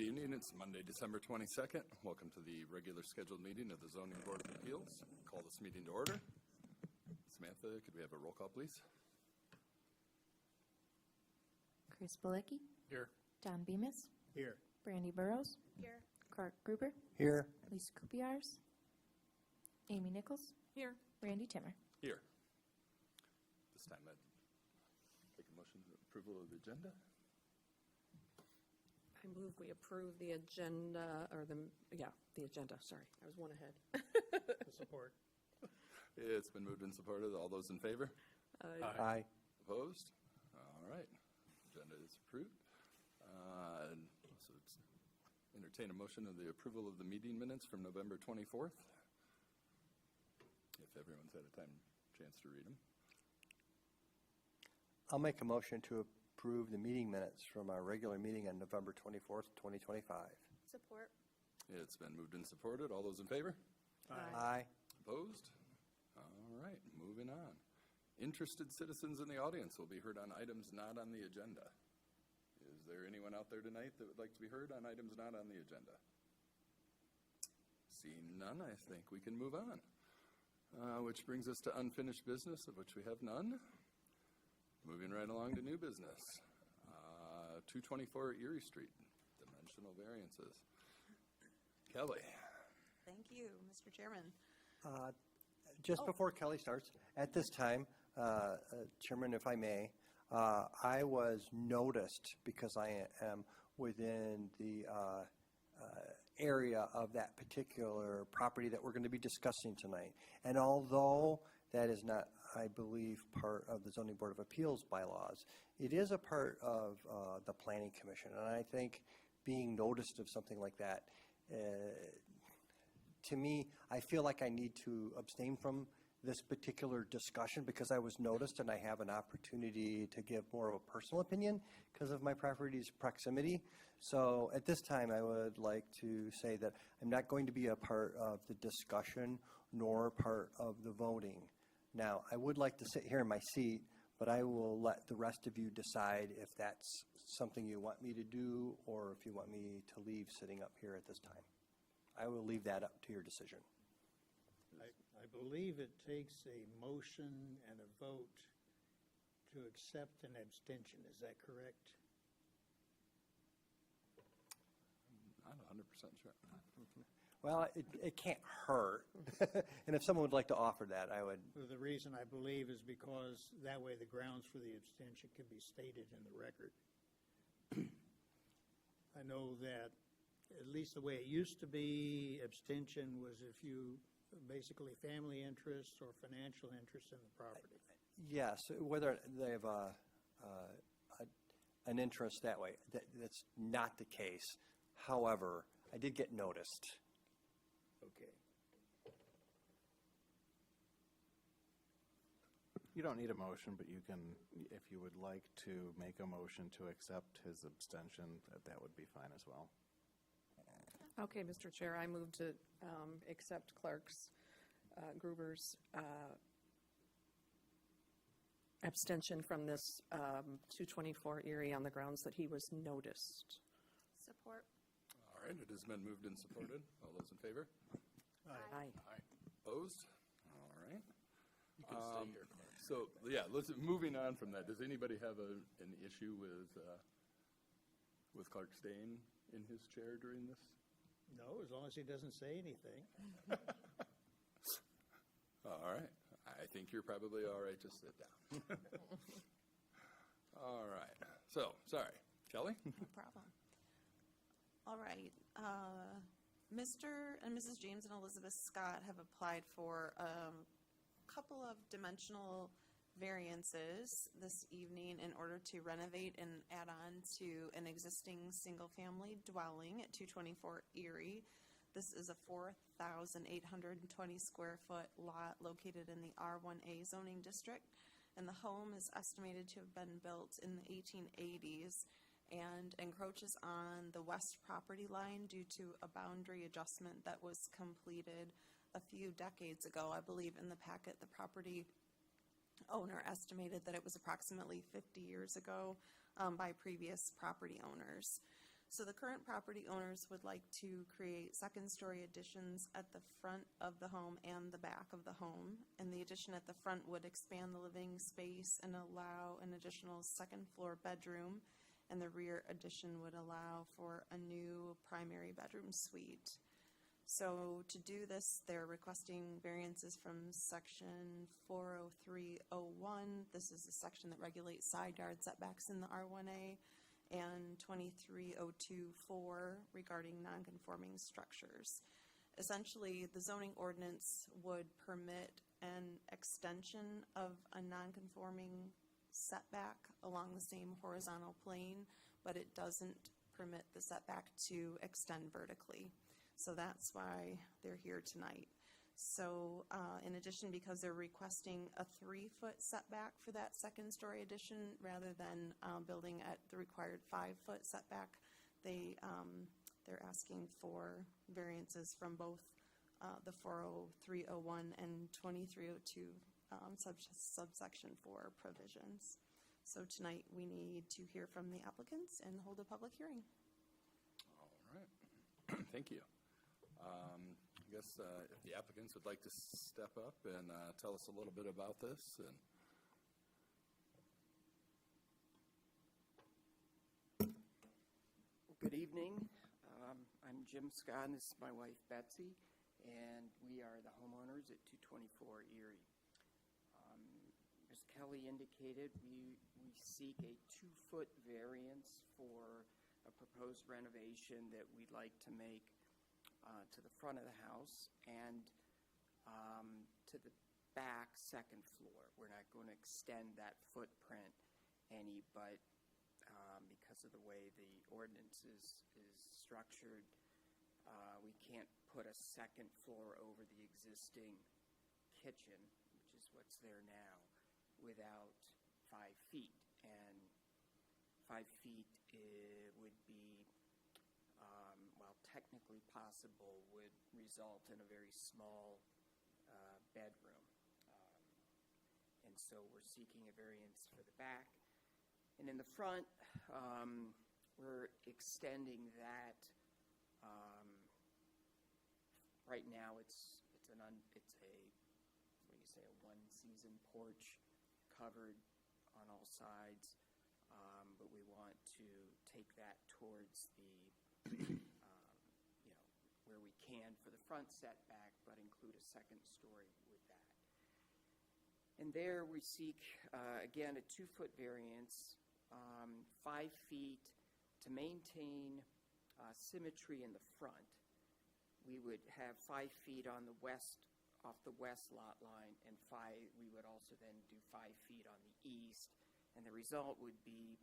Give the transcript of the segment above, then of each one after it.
evening. It's Monday, December 22nd. Welcome to the regular scheduled meeting of the Zoning Board of Appeals. Call this meeting to order. Samantha, could we have a roll call, please? Chris Balecki. Here. Don Bemis. Here. Brandy Burrows. Here. Clark Gruber. Here. Lisa Kupiars. Amy Nichols. Here. Randy Timmer. Here. This time I'd take a motion for approval of the agenda. I move we approve the agenda, or the agenda, sorry. I was one ahead. Support. It's been moved and supported. All those in favor? Aye. Opposed? All right. Agenda is approved. So entertain a motion of the approval of the meeting minutes from November 24th. If everyone's had a chance to read them. I'll make a motion to approve the meeting minutes from our regular meeting on November 24th, 2025. Support. It's been moved and supported. All those in favor? Aye. Opposed? All right, moving on. Interested citizens in the audience will be heard on items not on the agenda. Is there anyone out there tonight that would like to be heard on items not on the agenda? Seeing none, I think we can move on. Which brings us to unfinished business, of which we have none. Moving right along to new business. 224 Erie Street, dimensional variances. Kelly. Thank you, Mr. Chairman. Just before Kelly starts, at this time, Chairman, if I may, I was noticed because I am within the area of that particular property that we're going to be discussing tonight. And although that is not, I believe, part of the Zoning Board of Appeals bylaws, it is a part of the Planning Commission. And I think being noticed of something like that, to me, I feel like I need to abstain from this particular discussion because I was noticed and I have an opportunity to give more of a personal opinion because of my property's proximity. So at this time, I would like to say that I'm not going to be a part of the discussion nor part of the voting. Now, I would like to sit here in my seat, but I will let the rest of you decide if that's something you want me to do or if you want me to leave sitting up here at this time. I will leave that up to your decision. I believe it takes a motion and a vote to accept an abstention. Is that correct? I'm not 100% sure. Well, it can't hurt. And if someone would like to offer that, I would. Well, the reason I believe is because that way the grounds for the abstention can be stated in the record. I know that at least the way it used to be, abstention was if you basically family interests or financial interest in the property. Yes, whether they have an interest that way. That's not the case. However, I did get noticed. Okay. You don't need a motion, but you can, if you would like to make a motion to accept his abstention, that would be fine as well. Okay, Mr. Chair, I move to accept Clark's, Gruber's abstention from this 224 Erie on the grounds that he was noticed. Support. All right, it has been moved and supported. All those in favor? Aye. Aye. Opposed? All right. You can stay here, Clark. So, yeah, moving on from that, does anybody have an issue with Clark staying in his chair during this? No, as long as he doesn't say anything. All right. I think you're probably all right to sit down. All right. So, sorry. Kelly? No problem. All right. Mr. and Mrs. James and Elizabeth Scott have applied for a couple of dimensional variances this evening in order to renovate and add on to an existing single-family dwelling at 224 Erie. This is a 4,820 square foot lot located in the R1A zoning district, and the home is estimated to have been built in the 1880s and encroaches on the west property line due to a boundary adjustment that was completed a few decades ago. I believe in the packet the property owner estimated that it was approximately 50 years ago by previous property owners. So the current property owners would like to create second-story additions at the front of the home and the back of the home. And the addition at the front would expand the living space and allow an additional second-floor bedroom. And the rear addition would allow for a new primary bedroom suite. So to do this, they're requesting variances from section 40301. This is the section that regulates side yard setbacks in the R1A, and 23024 regarding nonconforming structures. Essentially, the zoning ordinance would permit an extension of a nonconforming setback along the same horizontal plane, but it doesn't permit the setback to extend vertically. So that's why they're here tonight. So in addition, because they're requesting a 3-foot setback for that second-story addition rather than building at the required 5-foot setback, they're asking for variances from both the 40301 and 2302 subsection 4 provisions. So tonight we need to hear from the applicants and hold a public hearing. All right. Thank you. I guess if the applicants would like to step up and tell us a little bit about this. And Good evening. I'm Jim Scott, and this is my wife Betsy, and we are the homeowners at 224 Erie. As Kelly indicated, we seek a 2-foot variance for a proposed renovation that we'd like to make to the front of the house and to the back second floor. We're not going to extend that footprint any, but because of the way the ordinance is structured, we can't put a second floor over the existing kitchen, which is what's there now, without 5 feet. And 5 feet would be, while technically possible, would result in a very small bedroom. And so we're seeking a variance for the back. And in the front, we're extending that. Right now, it's a one-season porch covered on all sides, but we want to take that towards the, where we can for the front setback, but include a second story with that. And there we seek, again, a 2-foot variance, 5 feet to maintain symmetry in the front. We would have 5 feet on the west, off the west lot line, and we would also then do 5 feet on the east. And the result would be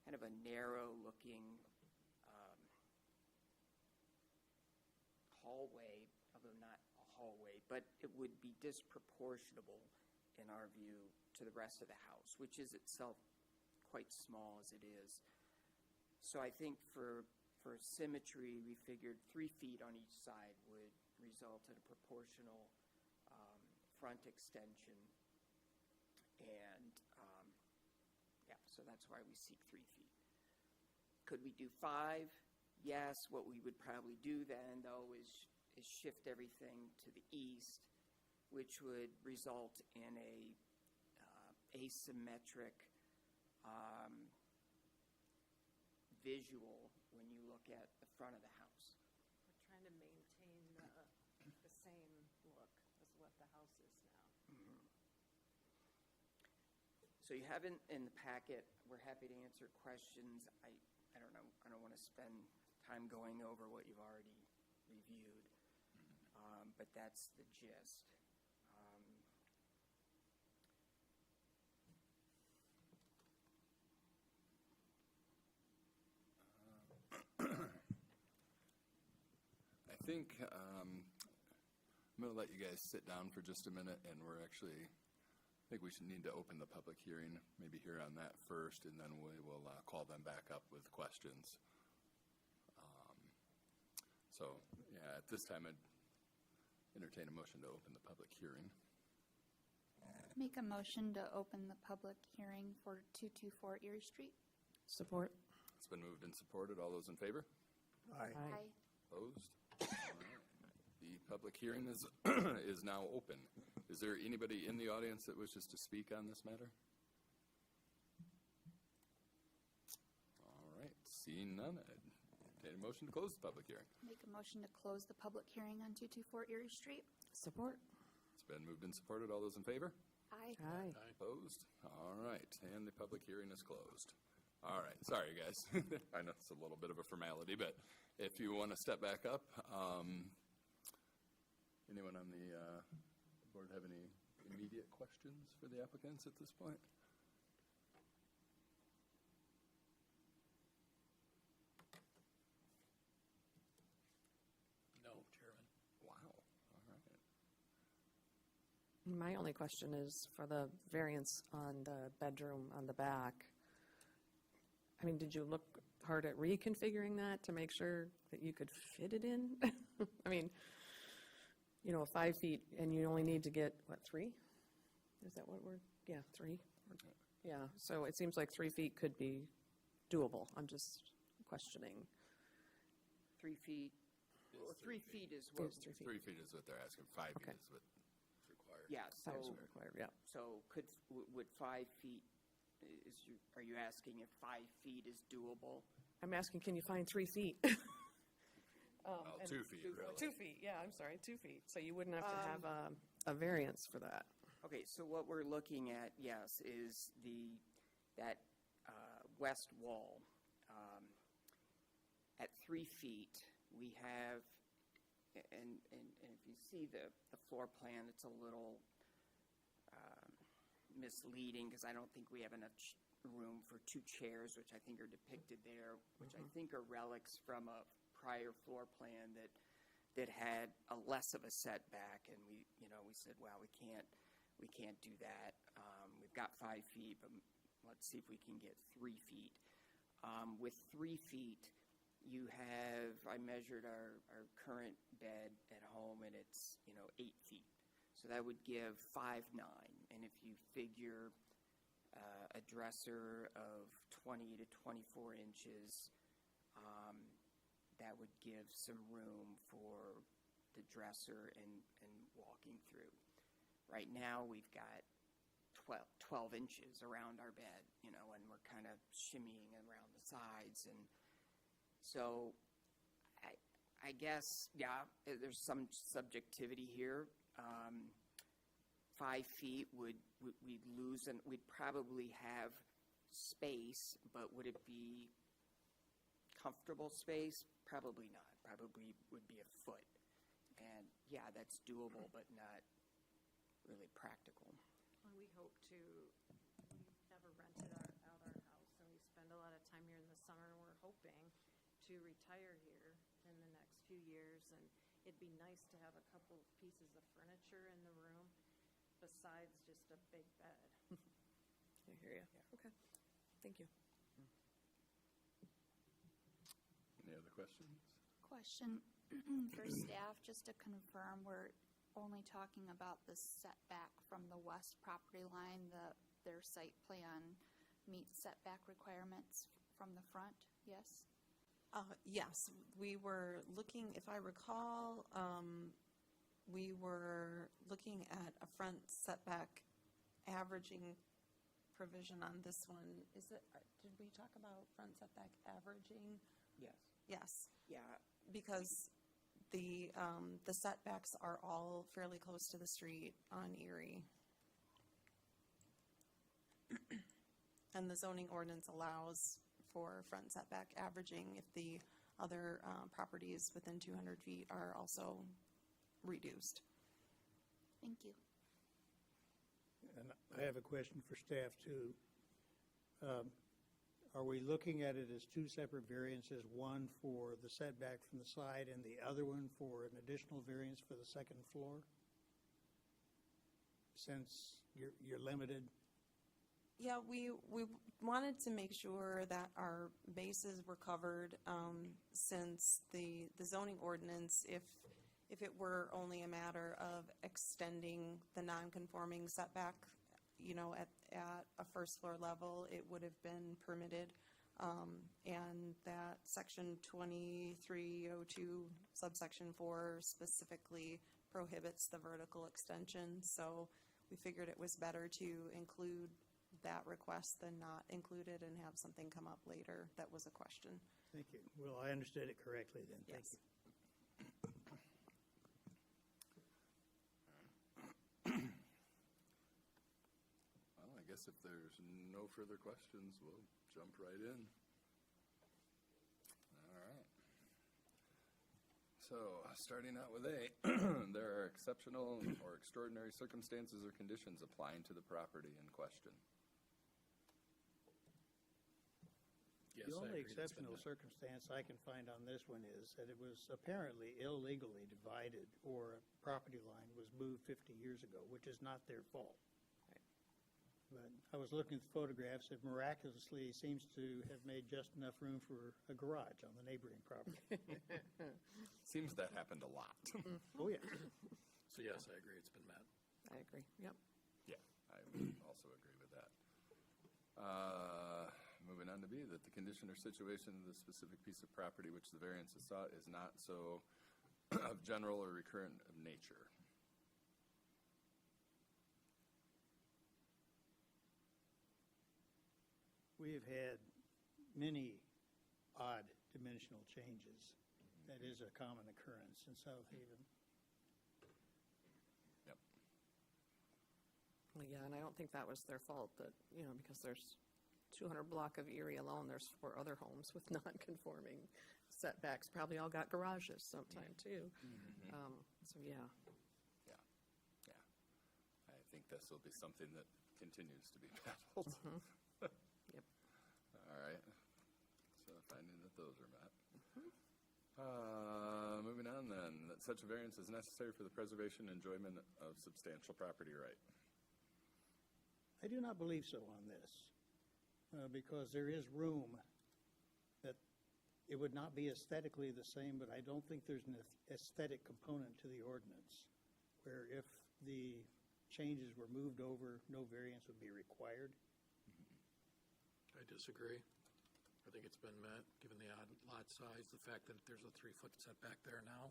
kind of a narrow-looking hallway, although not a hallway, but it would be disproportionable, in our view, to the rest of the house, which is itself quite small as it is. So I think for symmetry, we figured 3 feet on each side would result in a proportional front extension. And, so that's why we seek 3 feet. Could we do 5? Yes. What we would probably do then, though, is shift everything to the east, which would result in a asymmetric visual when you look at the front of the house. We're trying to maintain the same look as what the house is now. Mm-hmm. So you have in the packet, we're happy to answer questions. I don't know, I don't want to spend time going over what you've already reviewed, but that's the gist. I think I'm going to let you guys sit down for just a minute, and I think we should need to open the public hearing, maybe hear on that first, and then we will call them back up with questions. So, yeah, at this time, I'd entertain a motion to open the public hearing. Make a motion to open the public hearing for 224 Erie Street. Support. It's been moved and supported. All those in favor? Aye. Aye. Opposed? All right. The public hearing is, is now open. Is there anybody in the audience that wishes to speak on this matter? All right, seeing none, I'd entertain a motion to close the public hearing. Make a motion to close the public hearing on 224 Erie Street. Support. It's been moved and supported. All those in favor? Aye. Aye. Opposed? All right, and the public hearing is closed. All right, sorry, guys. I know it's a little bit of a formality, but if you want to step back up, anyone on the board have any immediate questions for the applicants at this point? No, Chairman. Wow, all right. My only question is for the variance on the bedroom on the back. I mean, did you look hard at reconfiguring that to make sure that you could fit it in? I mean, 5 feet, and you only need to get, what, 3? Is that what we're, yeah, 3? Yeah, so it seems like 3 feet could be doable. I'm just questioning. 3 feet, well, 3 feet is what, It's 3 feet. 3 feet is what they're asking, 5 feet Okay. is what's required. yeah, so, 5 is required, yeah. so would 5 feet, are you asking if 5 feet is doable? I'm asking, can you find 3 feet? Well, 2 feet, really. 2 feet, yeah, I'm sorry, 2 feet. So you wouldn't have to have a variance for that. Okay, so what we're looking at, yes, is that west wall. At 3 feet, we have, and if you see the floor plan, it's a little misleading because I don't think we have enough room for 2 chairs, which I think are depicted there, which I think are relics from a prior floor plan that had a less of a setback, and we said, well, we can't do that. We've got 5 feet, but let's see if we can get 3 feet. With 3 feet, you have, I measured our current bed at home, and it's 8 feet. So that would give 5'9", and if you figure a dresser of 20 to 24 inches, that would give some room for the dresser and walking through. Right now, we've got 12 inches around our bed, and we're kind of shimmying around the sides. And so I guess, yeah, there's some subjectivity here. 5 feet we'd lose, and we'd probably have space, but would it be comfortable space? Probably not. Probably would be a foot. And yeah, that's doable, but not really practical. We hope to, we've never rented out our house, and we spend a lot of time here in the summer, and we're hoping to retire here in the next few years, and it'd be nice to have a couple of pieces of furniture in the room besides just a big bed. I hear you. Okay, thank you. Any other questions? Question for staff, just to confirm, we're only talking about the setback from the west property line, their site plan meets setback requirements from the front, yes? Yes, we were looking, if I recall, we were looking at a front setback averaging provision on this one. Did we talk about front setback averaging? Yes. Yes, Yeah. because the setbacks are all fairly close to the street on Erie. And the zoning ordinance allows for front setback averaging if the other properties within 200 feet are also reduced. Thank you. And I have a question for staff, too. Are we looking at it as 2 separate variances, one for the setback from the side and the other one for an additional variance for the second floor? Since you're limited? Yeah, we wanted to make sure that our bases were covered, since the zoning ordinance, if it were only a matter of extending the non-conforming setback, at a first floor level, it would have been permitted. And that section 2302 subsection 4 specifically prohibits the vertical extension. So we figured it was better to include that request than not include it and have something come up later that was a question. Thank you. Well, I understood it correctly then. Thank Yes. you. Well, I guess if there's no further questions, we'll jump right in. All right. So, starting out with A, there are exceptional or extraordinary circumstances or conditions applying to the property in question. The only exceptional circumstance I can find on this one is that it was apparently illegally divided, or a property line was moved 50 years ago, which is not their fault. But I was looking at the photographs, it miraculously seems to have made just enough room for a garage on the neighboring property. Seems that happened a lot. Oh, yeah. So yes, I agree, it's been met. I agree, yep. Yeah, I would also agree with that. Moving on to B, that the condition or situation of the specific piece of property which the variance is sought is not so of general or recurrent of nature. We have had many odd dimensional changes. That is a common occurrence in South Haven. Yep. Well, yeah, and I don't think that was their fault, but, because there's 200 block of Erie alone, there's 4 other homes with non-conforming setbacks, probably all got garages sometime too. So, yeah. Yeah. I think this will be something that continues to be battled. Yep. All right. So finding that those are met. Moving on then, that such a variance is necessary for the preservation and enjoyment of substantial property right. I do not believe so on this, because there is room that it would not be aesthetically the same, but I don't think there's an aesthetic component to the ordinance, where if the changes were moved over, no variance would be required. I disagree. I think it's been met, given the odd lot size, the fact that there's a 3-foot setback there now,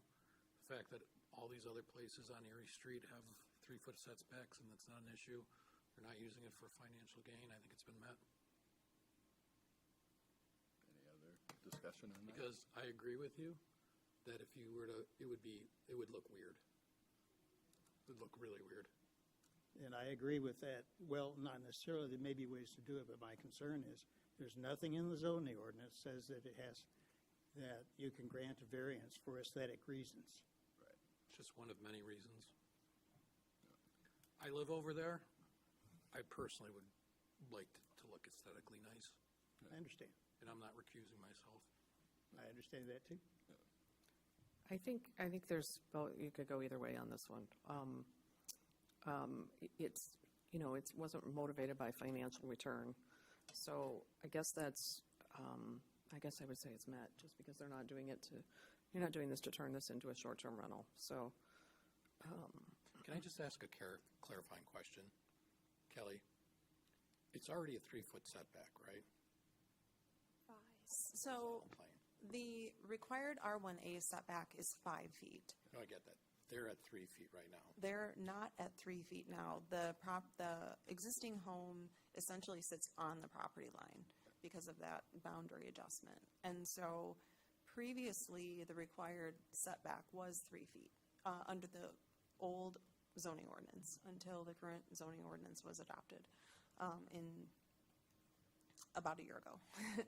the fact that all these other places on Erie Street have 3-foot setbacks and that's not an issue. They're not using it for financial gain. I think it's been met. Any other discussion on that? Because I agree with you that if you were to, it would look weird. It would look really weird. And I agree with that. Well, not necessarily, there may be ways to do it, but my concern is there's nothing in the zoning ordinance says that that you can grant a variance for aesthetic reasons. It's just one of many reasons. I live over there. I personally would like to look aesthetically nice, I understand. and I'm not recusing myself. I understand that too. I think there's, you could go either way on this one. It's, it wasn't motivated by financial return. So I guess I would say it's met, just because they're not doing you're not doing this to turn this into a short-term rental. So, Can I just ask a clarifying question? Kelly, it's already a 3-foot setback, right? So the required R1A setback is 5 feet. No, I get that. They're at 3 feet right now. They're not at 3 feet now. The existing home essentially sits on the property line because of that boundary adjustment. And so previously, the required setback was 3 feet under the old zoning ordinance until the current zoning ordinance was adopted in about a year ago.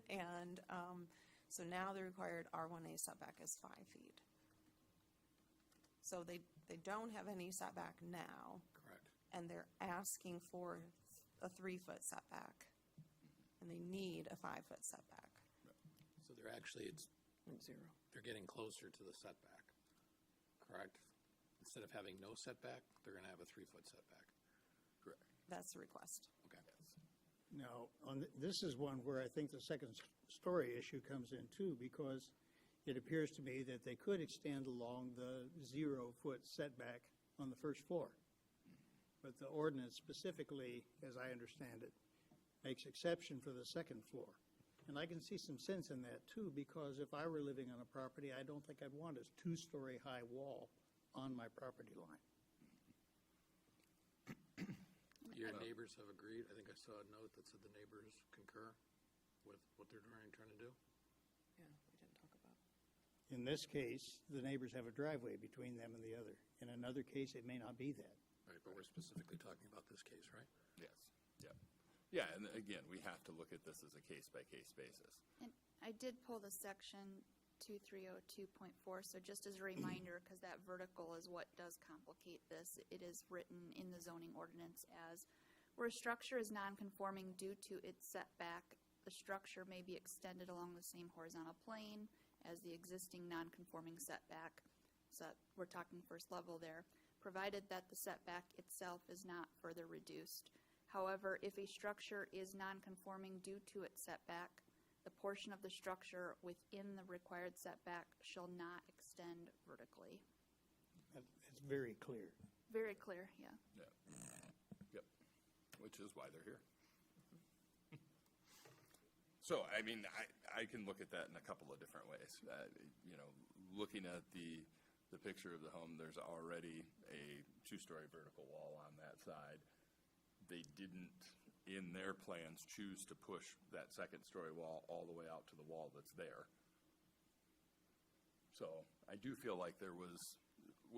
And so now the required R1A setback is 5 feet. So they don't have any setback now. Correct. And they're asking for a 3-foot setback. And they need a 5-foot setback. So they're actually, they're getting closer to the setback, correct? Instead of having no setback, they're going to have a 3-foot setback. Correct. That's the request. Okay. Now, this is one where I think the second story issue comes in too, because it appears to me that they could extend along the 0-foot setback on the first floor. But the ordinance specifically, as I understand it, makes exception for the second floor. And I can see some sense in that too, because if I were living on a property, I don't think I'd want a two-story high wall on my property line. Your neighbors have agreed. I think I saw a note that said the neighbors concur with what they're trying to do. Yeah, we didn't talk about. In this case, the neighbors have a driveway between them and the other. In another case, it may not be that. Right, but we're specifically talking about this case, right? Yes, yep. Yeah, and again, we have to look at this as a case-by-case basis. And I did pull the section 2302.4, so just as a reminder, because that vertical is what does complicate this, it is written in the zoning ordinance as, where a structure is non-conforming due to its setback, the structure may be extended along the same horizontal plane as the existing non-conforming setback. So we're talking first level there, provided that the setback itself is not further reduced. However, if a structure is non-conforming due to its setback, the portion of the structure within the required setback shall not extend vertically. It's very clear. Very clear, yeah. Yep. Yep, which is why they're here. So, I mean, I can look at that in a couple of different ways. You know, looking at the picture of the home, there's already a two-story vertical wall on that side. They didn't, in their plans, choose to push that second-story wall all the way out to the wall that's there. So I do feel like there was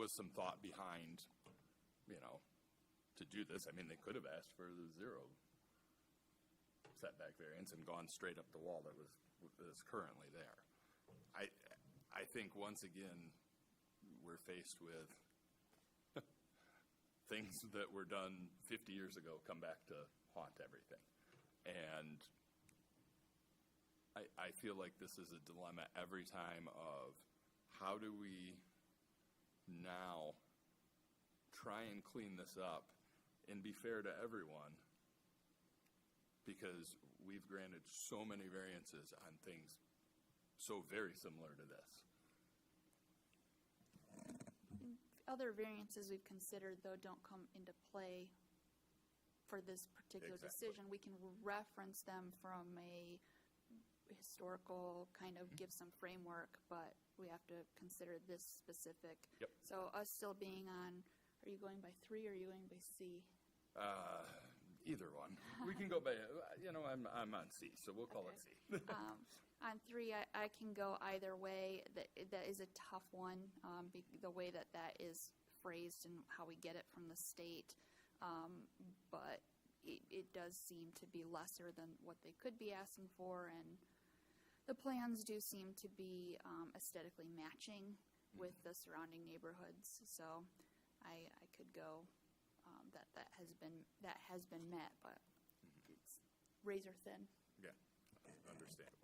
some thought behind, you know, to do this. I mean, they could have asked for the 0 setback variance and gone straight up the wall that is currently there. I think, once again, we're faced with things that were done 50 years ago come back to haunt everything. And I feel like this is a dilemma every time of how do we now try and clean this up and be fair to everyone, because we've granted so many variances on things so very similar to this. Other variances we've considered, though, don't come into play for this particular Exactly. decision. We can reference them from a historical, kind of give some framework, but we have to consider this specific. Yep. So us still being on, are you going by 3 or are you going by C? Either one. We can go by, you know, I'm on C, so we'll call Okay. it C. On 3, I can go either way. That is a tough one, the way that is phrased and how we get it from the state. But it does seem to be lesser than what they could be asking for, and the plans do seem to be aesthetically matching with the surrounding neighborhoods. So I could go that has been met, but it's razor thin. Yeah, understandable.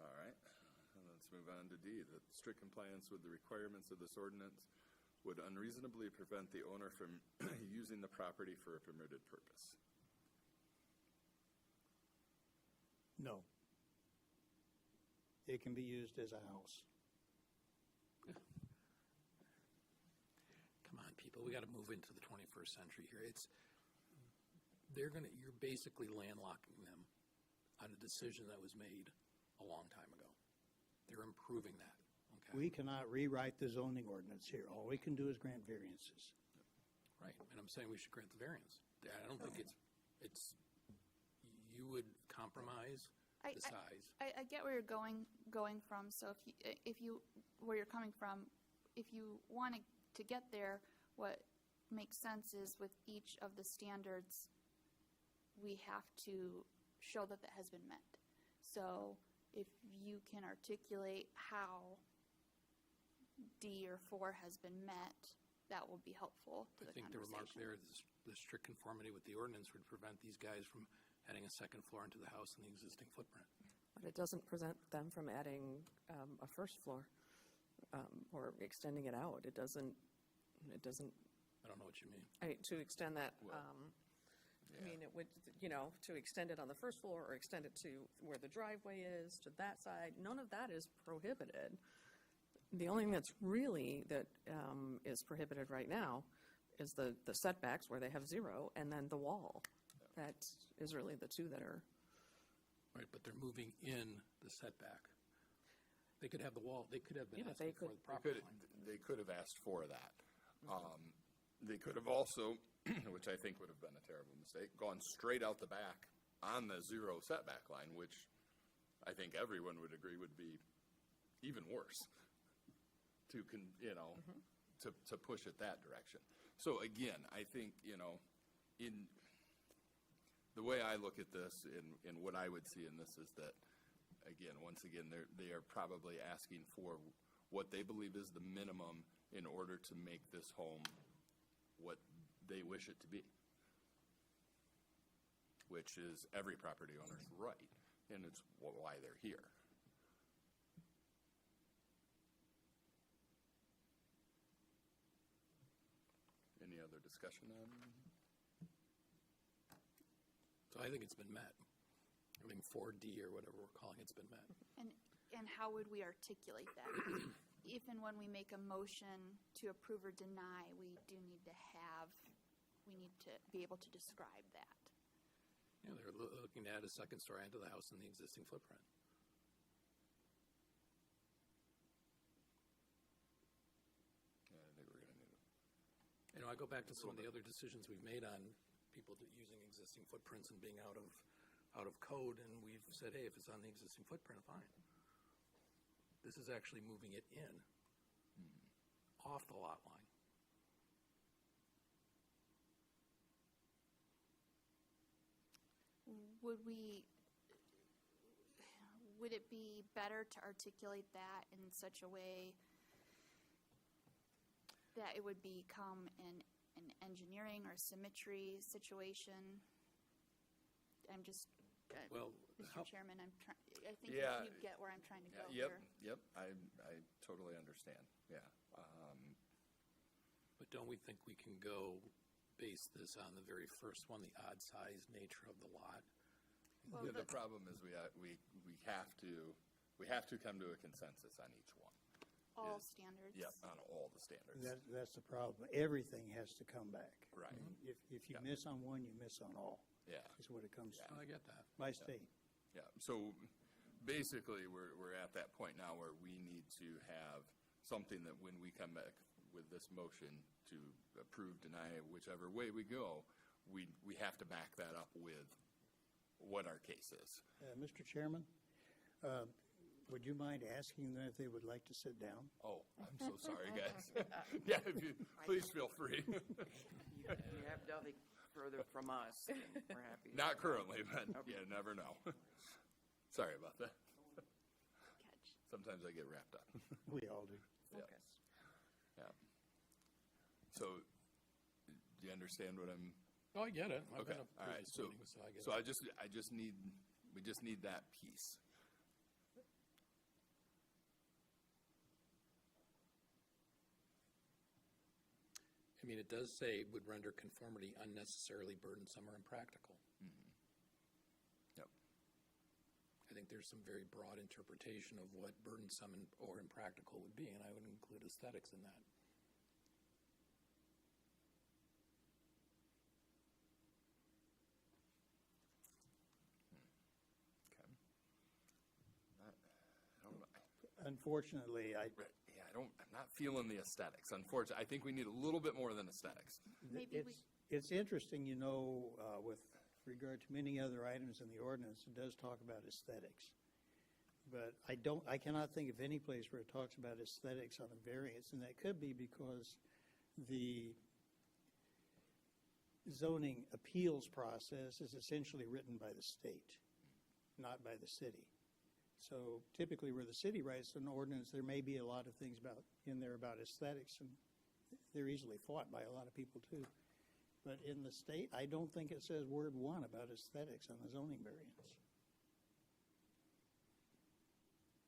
All right, and let's move on to D. That strict compliance with the requirements of this ordinance would unreasonably prevent the owner from using the property for a permitted purpose. No. It can be used as a house. Come on, people, we got to move into the 21st century here. You're basically landlocking them on a decision that was made a long time ago. They're improving that, okay? We cannot rewrite the zoning ordinance here. All we can do is grant variances. Right, and I'm saying we should grant the variance. I don't think it's, you would compromise the size. I get where you're going from. So where you're coming from, if you want to get there, what makes sense is with each of the standards, we have to show that has been met. So if you can articulate how D or 4 has been met, that will be helpful to the I think the remark conversation. there, the strict conformity with the ordinance would prevent these guys from adding a second floor into the house in the existing footprint. But it doesn't prevent them from adding a first floor or extending it out. It doesn't, I don't know what you mean. to extend that, Well, I mean, it would, to extend it on the first floor or extend it to where the driveway is, to that side, none of that is prohibited. The only thing that's really, that is prohibited right now is the setbacks where they have 0, and then the wall. That is really the two that are Right, but they're moving in the setback. They could have the wall, they could have been Yeah, but they asking for could- the property line. They could have asked for that. They could have also, which I think would have been a terrible mistake, gone straight out the back on the 0 setback line, which I think everyone would agree would be even worse to, to push it that direction. So again, I think, in the way I look at this and what I would see in this is that, again, once again, they are probably asking for what they believe is the minimum in order to make this home what they wish it to be, which is every property owner's right, and it's why they're here. Any other discussion on? So I think it's been met. I think 4D or whatever we're calling it's been met. And how would we articulate that? If and when we make a motion to approve or deny, we need to be able to describe that. Yeah, they're looking to add a second story onto the house in the existing footprint. Yeah, I think we're gonna need it. I go back to some of the other decisions we've made on people using existing footprints and being out of code, and we've said, hey, if it's on the existing footprint, fine. This is actually moving it in, off the lot line. Would it be better to articulate that in such a way that it would become an engineering or symmetry situation? I'm just, Well, Mr. Chairman, I think Yeah. you get where I'm trying to go Yep, here. yep, I totally understand, yeah. But don't we think we can go base this on the very first one, the odd size nature of the lot? Well, The problem is we have to come to a consensus on each one. All is- standards. Yep, on all the standards. That's the problem. Everything has to come back. Right. If you Yeah. miss on one, you miss on all, Yeah, is what it comes to, Oh, I get that. by state. yeah. So basically, we're at that point now where we need to have something that when we come back with this motion to approve, deny, whichever way we go, we have to back that up with what our case is. Mr. Chairman, would you mind asking them if they would like to sit down? Oh, I'm so sorry, guys. Yeah, if you, please feel free. You have nothing further from us, and we're happy. Not currently, but you never know. Sorry about that. Catch. Sometimes I get wrapped up. We all do. Focus. Yeah. So, do you understand what I'm? Oh, I get it. I've Okay, been to all right, previous so, meetings, so I get so it. I just need, we just need that piece. I mean, it does say would render conformity unnecessarily burdensome or impractical. Yep. I think there's some very broad interpretation of what burdensome or impractical would be, and I would include aesthetics in that. Okay. I don't know. Unfortunately, Yeah, I'm not feeling the aesthetics. Unfortunately, I think we need a little bit more than aesthetics. Maybe it's interesting, with regard to many other items in the ordinance, it does talk about aesthetics. But I cannot think of any place where it talks about aesthetics on a variance, and that could be because the zoning appeals process is essentially written by the state, not by the city. So typically where the city writes an ordinance, there may be a lot of things in there about aesthetics, and they're easily fought by a lot of people too. But in the state, I don't think it says word one about aesthetics on the zoning variance.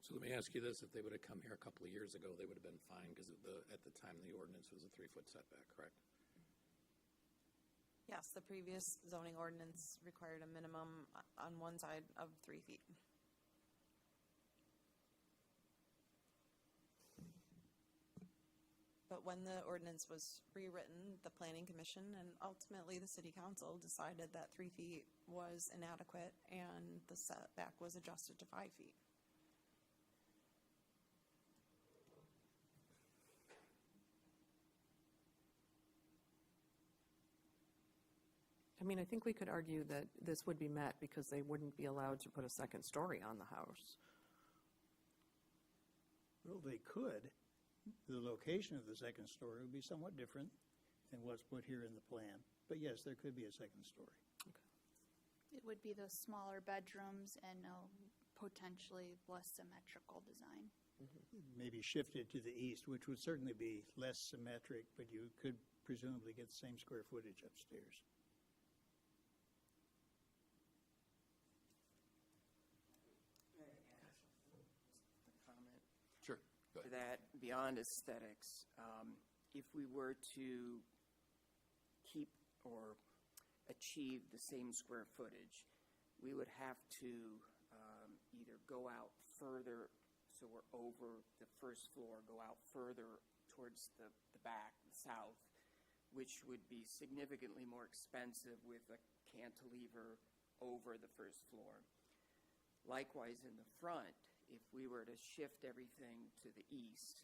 So let me ask you this, if they would have come here a couple of years ago, they would have been fine, because at the time, the ordinance was a 3-foot setback, correct? Yes, the previous zoning ordinance required a minimum on one side of 3 feet. But when the ordinance was rewritten, the planning commission and ultimately the city council decided that 3 feet was inadequate and the setback was adjusted to 5 feet. I mean, I think we could argue that this would be met because they wouldn't be allowed to put a second story on the house. Well, they could. The location of the second story would be somewhat different than what's put here in the plan. But yes, there could be a second story. It would be the smaller bedrooms and a potentially less symmetrical design. Maybe shifted to the east, which would certainly be less symmetric, but you could presumably get the same square footage upstairs. Comment Sure, go to ahead. that, beyond aesthetics, if we were to keep or achieve the same square footage, we would have to either go out further, so we're over the first floor, go out further towards the back, the south, which would be significantly more expensive with a cantilever over the first floor. Likewise, in the front, if we were to shift everything to the east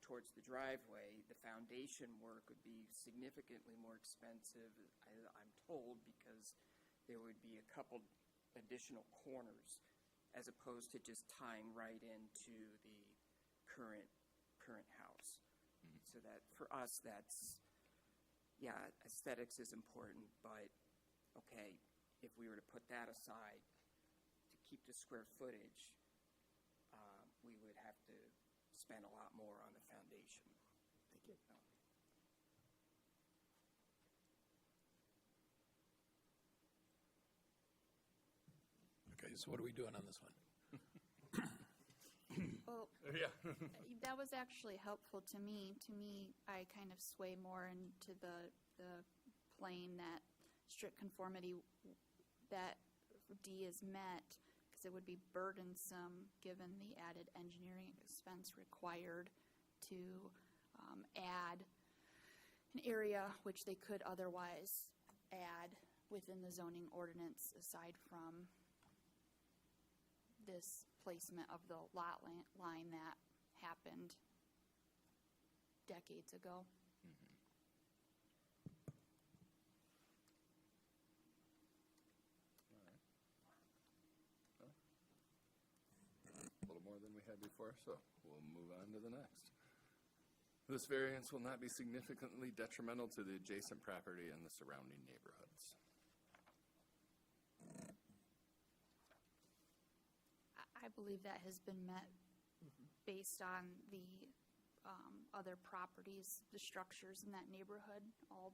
towards the driveway, the foundation work would be significantly more expensive, I'm told, because there would be a couple additional corners as opposed to just tying right into the current house. So that, for us, that's, yeah, aesthetics is important, but, okay, if we were to put that aside, to keep the square footage, we would have to spend a lot more on the foundation. Thank you. Okay, so what are we doing on this one? Well, Yeah. that was actually helpful to me. To me, I kind of sway more into the plane that strict conformity, that D is met, because it would be burdensome given the added engineering expense required to add an area which they could otherwise add within the zoning ordinance aside from this placement of the lot line that happened decades ago. A little more than we had before, so we'll move on to the next. This variance will not be significantly detrimental to the adjacent property and the surrounding neighborhoods. I believe that has been met based on the other properties, the structures in that neighborhood all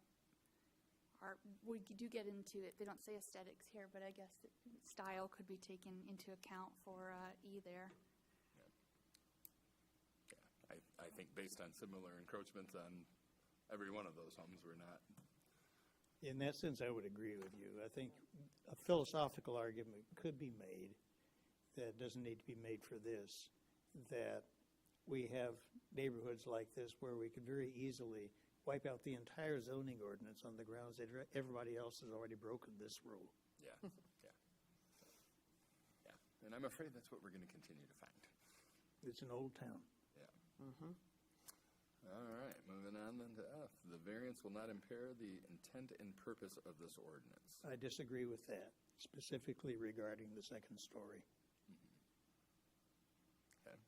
are, we do get into it, they don't say aesthetics here, but I guess style could be taken into account for E there. Yeah, I think based on similar encroachments on every one of those homes, we're not. In that sense, I would agree with you. I think a philosophical argument could be made that doesn't need to be made for this, that we have neighborhoods like this where we could very easily wipe out the entire zoning ordinance on the grounds that everybody else has already broken this rule. Yeah, yeah. Yeah, and I'm afraid that's what we're going to continue to find. It's an old town. Yeah. All right, moving on then to F. The variance will not impair the intent and purpose of this ordinance. I disagree with that, specifically regarding the second story. Okay.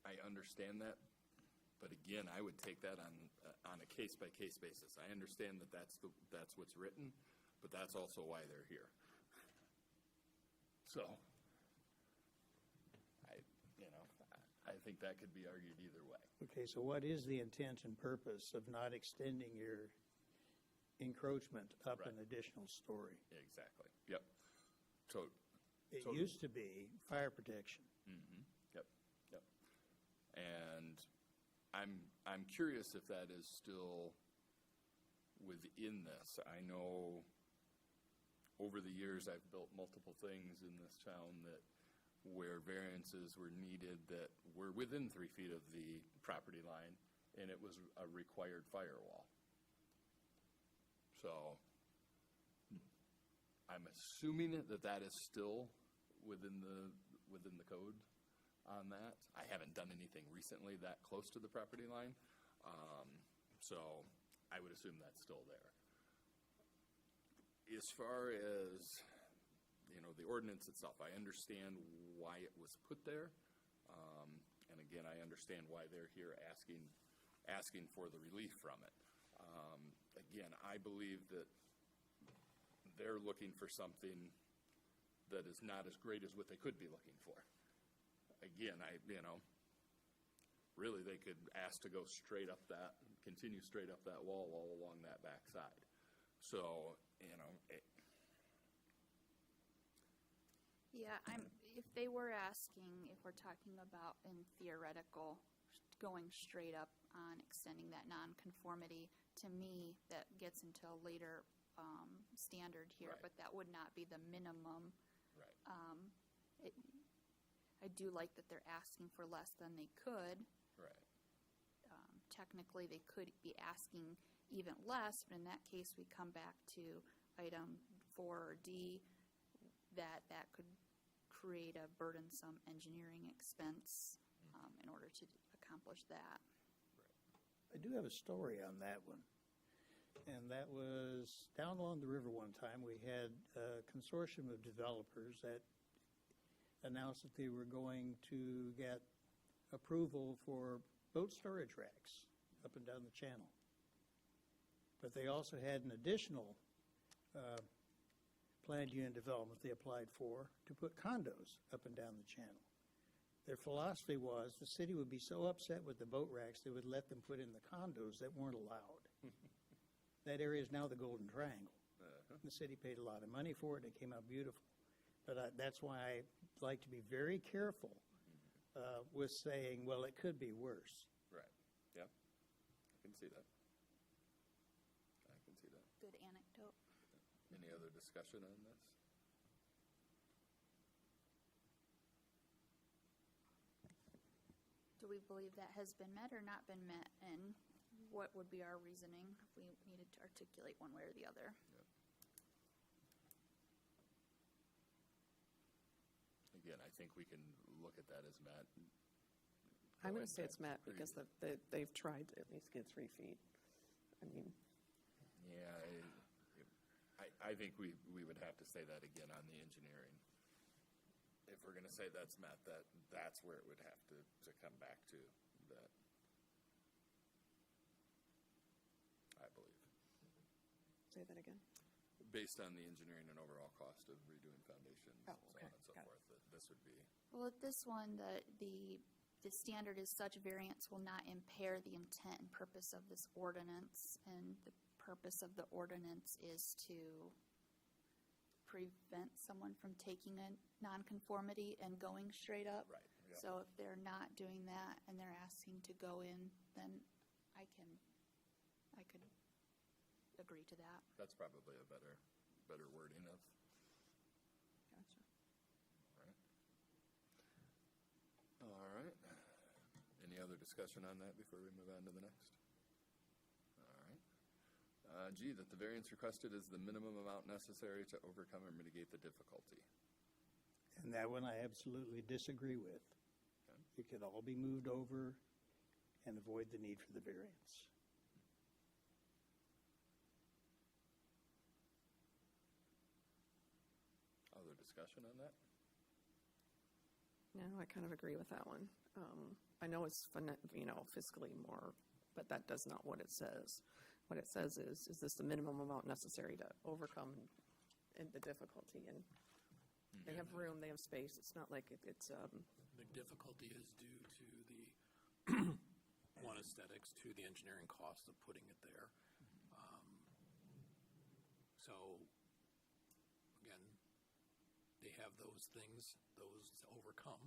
I understand that, but again, I would take that on a case-by-case basis. I understand that that's what's written, but that's also why they're here. So, I think that could be argued either way. Okay, so what is the intent and purpose of not extending your encroachment up an additional story? Exactly. Yep. So. It used to be fire protection. Mm-hmm. Yep. Yep. And I'm curious if that is still within this. I know over the years I've built multiple things in this town that where variances were needed that were within 3 feet of the property line, and it was a required firewall. So I'm assuming that that is still within the code on that. I haven't done anything recently that close to the property line, so I would assume that's still there. As far as, the ordinance itself, I understand why it was put there. And again, I understand why they're here asking for the relief from it. Again, I believe that they're looking for something that is not as great as what they could be looking for. Again, really they could ask to go continue straight up that wall all along that back side. So, Yeah, if they were asking, if we're talking about in theoretical, going straight up on extending that nonconformity, to me, that gets into a later standard here, Right. but that would not be the minimum. right, I do like that they're asking for less than they could. right. Technically, they could be asking even less, but in that case, we come back to item 4 or D, that could create a burdensome engineering expense in order to accomplish that. I do have a story on that one. And that was down along the river one time, we had a consortium of developers that announced that they were going to get approval for boat storage racks up and down the channel. But they also had an additional planned unit development they applied for to put condos up and down the channel. Their philosophy was the city would be so upset with the boat racks, they would let them put in the condos that weren't allowed. That area is now the Golden Triangle. The city paid a lot of money for it, and it came out beautiful. But that's why I like to be very careful with saying, well, it could be worse. Right, yeah, I can see that. Good anecdote. Any other discussion on this? Do we believe that has been met or not been met? And what would be our reasoning if we needed to articulate one way or the other? Again, I think we can look at that as met. I'm going to say it's met because they've tried to at least get 3 feet. I mean, Yeah, I think we would have to say that again on the engineering. If we're gonna say that's met, that's where it would have to come back to, that, I believe. say that again. Based on the engineering and overall cost of redoing foundations and so okay, on and so got it. forth, that this would be, Well, at this one, the standard is such variance will not impair the intent and purpose of this ordinance, and the purpose of the ordinance is to prevent someone from taking a nonconformity and going straight up. right, yeah. So if they're not doing that and they're asking to go in, then I could agree to that. That's probably a better wording of, Gotcha. all right. Any other discussion on that before we move on to the next? All right. G, that the variance requested is the minimum amount necessary to overcome or mitigate the difficulty. And that one I absolutely disagree with. Okay. It could all be moved over and avoid the need for the variance. Other discussion on that? No, I kind of agree with that one. I know it's, fiscally more, but that does not what it says. What it says is this the minimum amount necessary to overcome the difficulty? And they have room, they have space. It's not like it's, The difficulty is due to the, one, aesthetics, two, the engineering cost of putting it there. So, again, they have those things, those to overcome,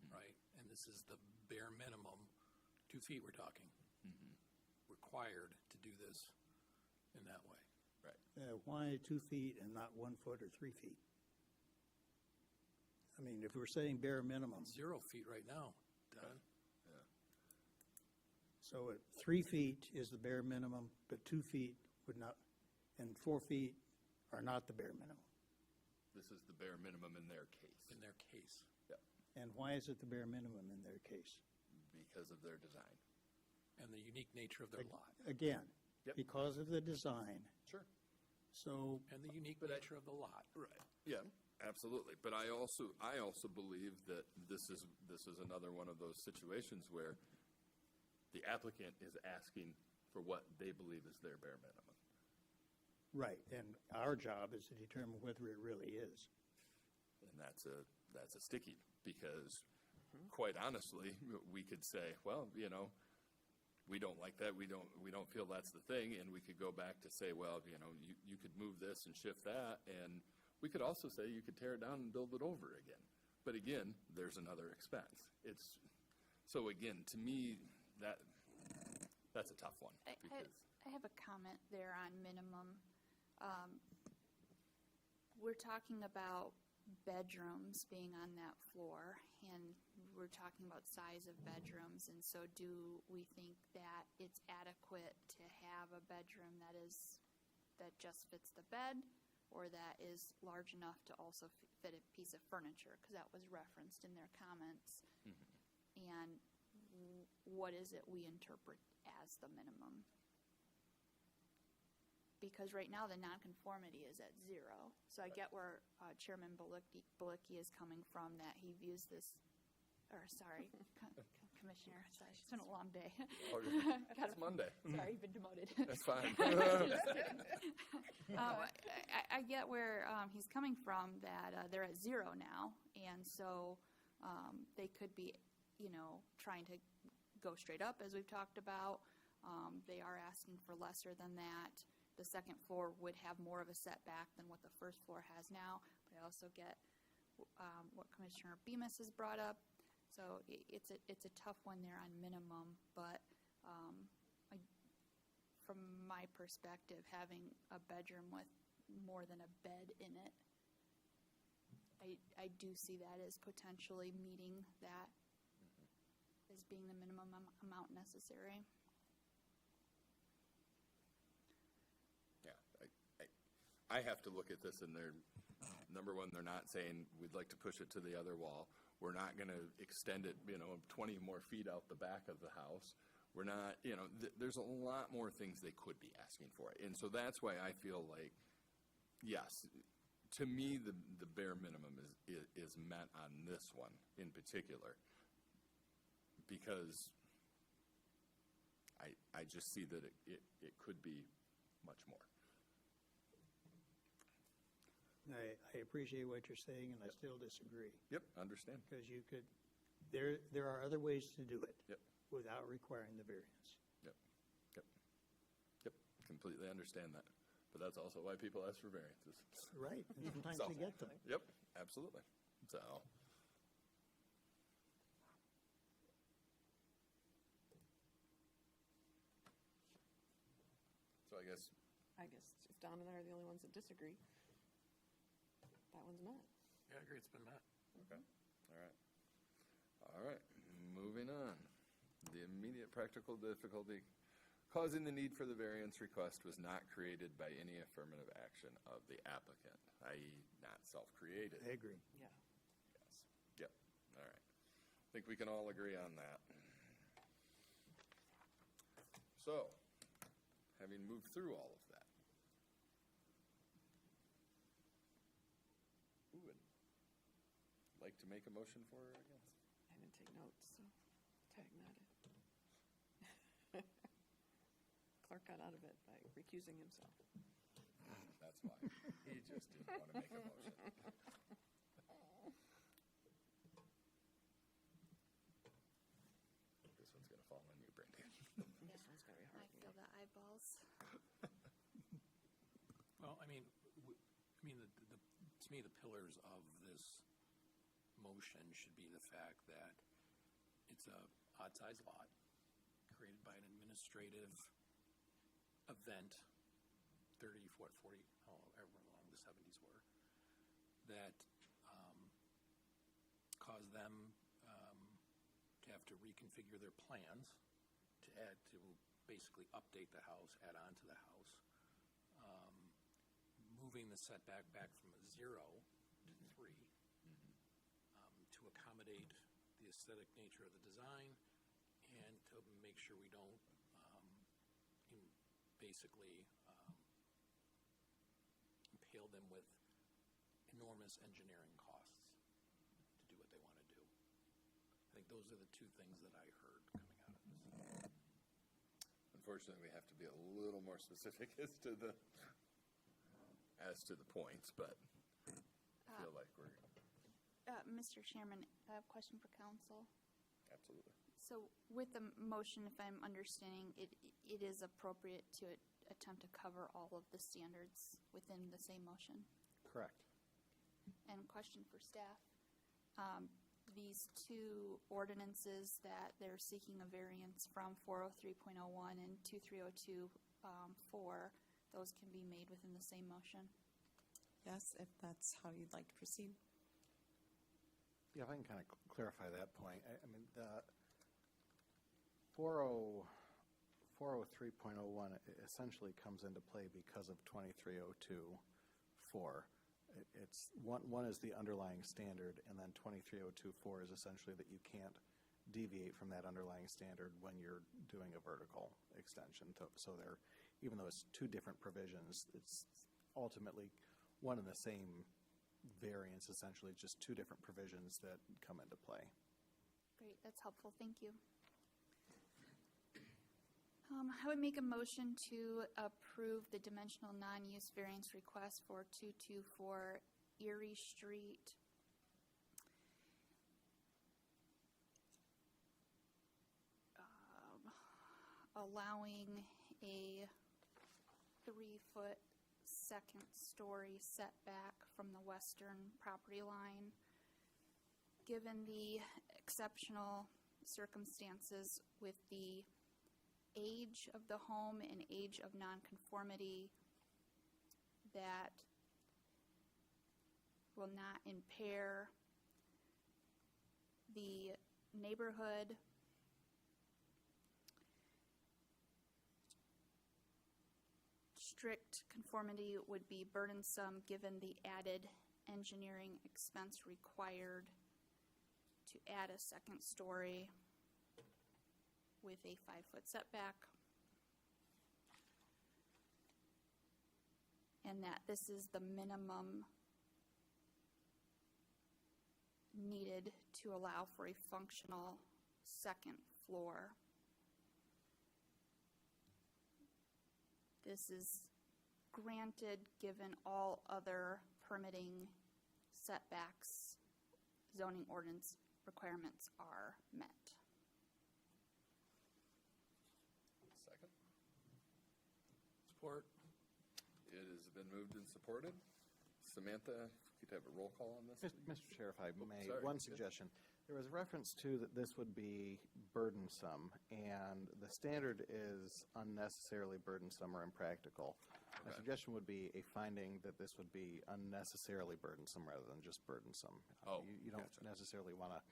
right? And this is the bare minimum, 2 feet we're talking, required to do this in that way. Right. Why 2 feet and not 1 foot or 3 feet? I mean, if we're saying bare minimum, 0 feet right now, Don. so 3 feet is the bare minimum, but 2 feet would not, and 4 feet are not the bare minimum. This is the bare minimum in their case. In their case. Yep, And why is it the bare minimum in their case? because of their design. And the unique nature of their lot. Again, Yep. because of the design, Sure. so And the unique But I- nature of the lot. Right. Yeah, absolutely. But I also believe that this is another one of those situations where the applicant is asking for what they believe is their bare minimum. right, and our job is to determine whether it really is. And that's a sticky, because quite honestly, we could say, well, we don't like that, we don't feel that's the thing, and we could go back to say, well, you could move this and shift that, and we could also say you could tear it down and build it over again. But again, there's another expense. So again, to me, that's a tough one. Because I have a comment there on minimum. We're talking about bedrooms being on that floor, and we're talking about size of bedrooms, and so do we think that it's adequate to have a bedroom that just fits the bed, or that is large enough to also fit a piece of furniture, because that was referenced in their comments. And what is it we interpret as the minimum? Because right now, the nonconformity is at 0. So I get where Chairman Balicki is coming from, that he views this, Commissioner, sorry, it's been a long day. It's Monday. Sorry, you've been demoted. That's fine. I get where he's coming from, that they're at 0 now, and so they could be, trying to go straight up, as we've talked about. They are asking for lesser than that. The second floor would have more of a setback than what the first floor has now, but I also get what Commissioner Bemis has brought up. So it's a tough one there on minimum, but from my perspective, having a bedroom with more than a bed in it, I do see that as potentially meeting that as being the minimum amount necessary. Yeah, I have to look at this, and number one, they're not saying we'd like to push it to the other wall. We're not going to extend it, 20 more feet out the back of the house. We're not, there's a lot more things they could be asking for. And so that's why I feel like, yes, to me, the bare minimum is met on this one in particular, because I just see that it could be much more. I appreciate what you're saying, and I still disagree. Yep, understand. Because you could, there are other ways to do it. Yep. Without requiring the variance. Yep, completely understand that. But that's also why people ask for variances. Right, and sometimes So- they get them. Yep, absolutely. So. I guess, if Don and I are the only ones that disagree, that one's met. Yeah, I agree, it's been met. okay, all right, moving on. The immediate practical difficulty causing the need for the variance request was not created by any affirmative action of the applicant, i.e. not self-created. I agree. Yeah. Yes. Yep. All right. I think we can all agree on that. So, having moved through all of that, who would like to make a motion for or against? I didn't take notes, so tag that it. Clark got out of it by recusing himself. That's why. He just didn't want to make a motion. This one's going to fall on you, Brandy. This one's gonna be I hard. feel the eyeballs. Well, I mean, to me, the pillars of this motion should be the fact that it's a odd-sized lot created by an administrative event, 30, 40, however long the 70s were, that to reconfigure their plans to add, to basically update the house, add on to the house. Moving the setback back from a 0 to 3 to accommodate the aesthetic nature of the design and to make sure we don't basically impale them with enormous engineering costs to do what they want to do. I think those are the two things that I heard coming out of this. Unfortunately, we have to be a little more specific as to the points, but I feel like we're Mr. Chairman, I have a question for council. absolutely. So with the motion, if I'm understanding, it is appropriate to attempt to cover all of the standards within the same motion? Correct. And question for staff. These two ordinances that they're seeking a variance from, 403.01 and 2302.4, those can be made within the same motion? Yes, if that's how you'd like to proceed. Yeah, if I can kind of clarify that point. I mean, the 403.01 essentially comes into play because of 2302.4. It's one is the underlying standard, and then 2302.4 is essentially that you can't deviate from that underlying standard when you're doing a vertical extension. So they're, even though it's two different provisions, it's ultimately one and the same variance, essentially, just two different provisions that come into play. Great, that's helpful, thank you. I would make a motion to approve the dimensional non-use variance request for 224 Erie Street. Allowing a 3-foot second-story setback from the western property line. Given the exceptional circumstances with the age of the home and age of nonconformity, that will not impair the neighborhood. Strict conformity would be burdensome given the added engineering expense required to add a second story with a 5-foot setback. And that this is the minimum needed to allow for a functional second floor. This is granted given all other permitting setbacks, zoning ordinance requirements are met. Second. Support. It has been moved and supported. Samantha, if you could have a roll call on this, please. Mr. Chair, if I may, sorry. one suggestion. There was reference to that this would be burdensome, and the standard is unnecessarily burdensome or impractical. My Okay. suggestion would be a finding that this would be unnecessarily burdensome rather than just burdensome. Oh, You don't gotcha. necessarily want to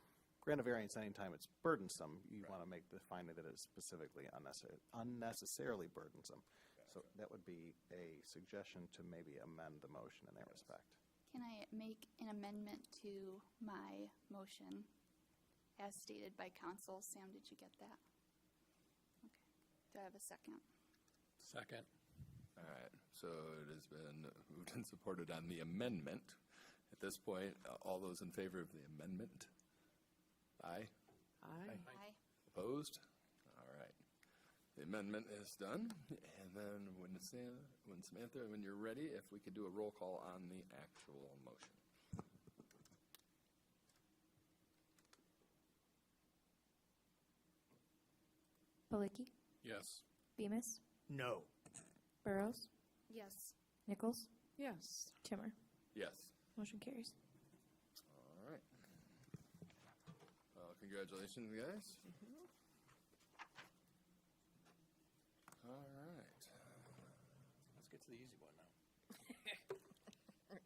grant a variance anytime it's burdensome. You Right. want to make the finding that it's specifically unnecessarily burdensome. So Gotcha. that would be a suggestion to maybe amend the motion in that respect. Can I make an amendment to my motion as stated by council? Sam, did you get that? Okay. Do I have a second? Second. All right, so it has been moved and supported on the amendment. At this point, all those in favor of the amendment? Aye. Aye. Aye. Opposed? All right. The amendment is done. And then when Samantha, when you're ready, if we could do a roll call on the actual motion. Balicki, Yes. Bemis, No. Burrows, Yes. Nichols, Yes. Timmer. Yes. Motion carries. All right. Congratulations, guys. All right. Let's get to the easy one now.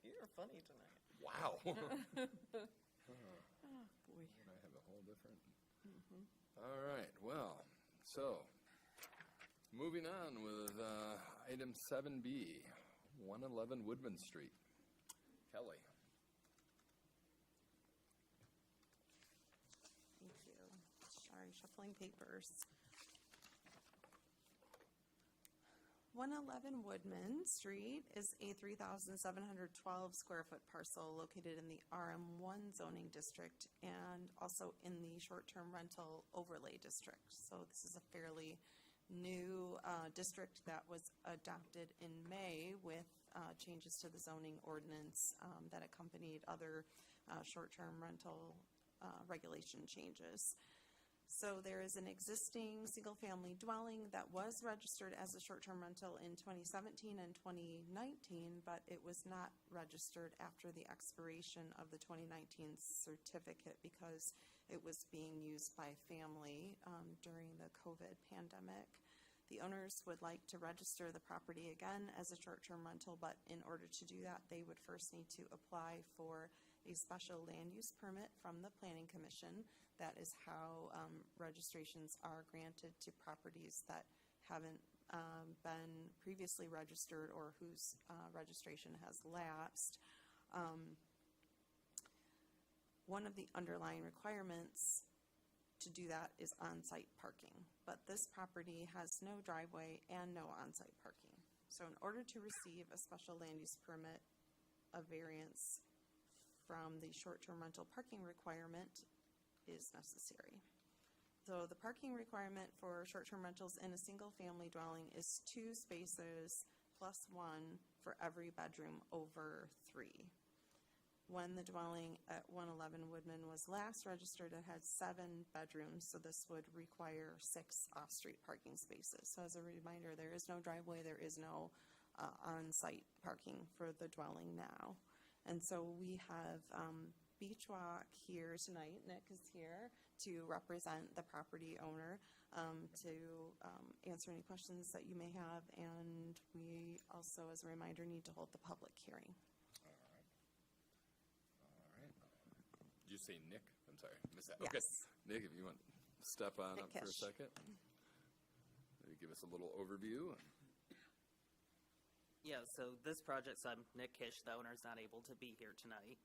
You're funny tonight. Wow. Oh, boy. I have a whole different. All right, well, so, moving on with item 7B, 111 Woodman Street. Kelly. Thank you. Sorry, shuffling papers. 111 Woodman Street is a 3,712 square foot parcel located in the RM1 zoning district and also in the short-term rental overlay district. So this is a fairly new district that was adopted in May with changes to the zoning ordinance that accompanied other short-term rental regulation changes. So there is an existing single-family dwelling that was registered as a short-term rental in 2017 and 2019, but it was not registered after the expiration of the 2019 certificate because it was being used by family during the COVID pandemic. The owners would like to register the property again as a short-term rental, but in order to do that, they would first need to apply for a special land use permit from the Planning Commission. That is how registrations are granted to properties that haven't been previously registered or whose registration has lapsed. One of the underlying requirements to do that is on-site parking, but this property has no driveway and no on-site parking. So in order to receive a special land use permit, a variance from the short-term rental parking requirement is necessary. So the parking requirement for short-term rentals in a single-family dwelling is 2 spaces plus 1 for every bedroom over 3. When the dwelling at 111 Woodman was last registered, it had 7 bedrooms, so this would require 6 off-street parking spaces. So as a reminder, there is no driveway, there is no on-site parking for the dwelling now. And so we have Beach Walk here tonight. Nick is here to represent the property owner, to answer any questions that you may have. And we also, as a reminder, need to hold the public hearing. All right. Did you say Nick? I'm sorry, I missed that. Yes. Okay. Nick, if you want to step on Nick up for a Kish. second. Maybe give us a little overview. Yeah, so this project, so I'm Nick Kish, the owner's not able to be here tonight.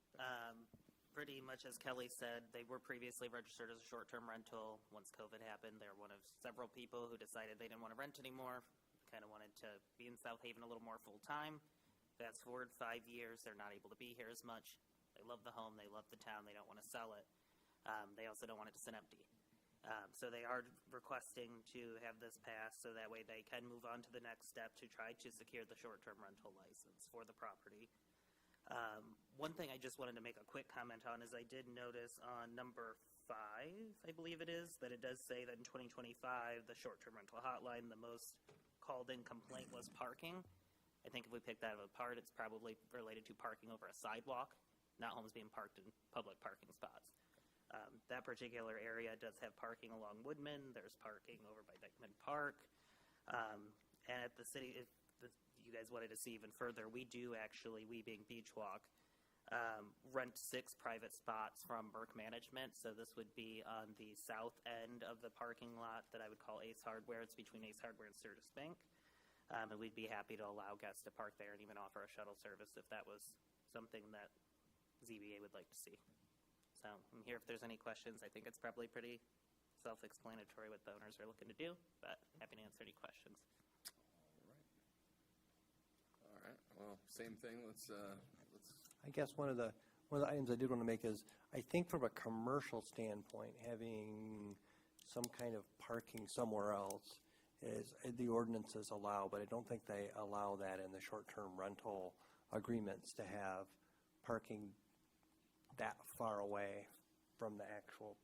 Pretty much as Kelly said, they were previously registered as a short-term rental. Once COVID happened, they're one of several people who decided they didn't want to rent anymore, kind of wanted to be in South Haven a little more full-time. Fast forward 5 years, they're not able to be here as much. They love the home, they love the town, they don't want to sell it. They also don't want it to sit empty. So they are requesting to have this passed so that way they can move on to the next step to try to secure the short-term rental license for the property. One thing I just wanted to make a quick comment on is I did notice on number 5, I believe it is, that it does say that in 2025, the short-term rental hotline, the most called-in complaint was parking. I think if we pick that apart, it's probably related to parking over a sidewalk, not homes being parked in public parking spots. That particular area does have parking along Woodman. There's parking over by Dyckman Park. And at the city, if you guys wanted to see even further, we do actually, we being Beach Walk, rent 6 private spots from Burke Management. So this would be on the south end of the parking lot that I would call Ace Hardware. It's between Ace Hardware and Sturgis Bank. And we'd be happy to allow guests to park there and even offer a shuttle service if that was something that ZBA would like to see. So I'm here if there's any questions. I think it's probably pretty self-explanatory what the owners are looking to do, but happy to answer any questions. All right. Well, same thing. Let's. I guess one of the items I did want to make is, I think from a commercial standpoint, having some kind of parking somewhere else is, the ordinances allow, but I don't think they allow that in the short-term rental agreements to have parking that far away from the actual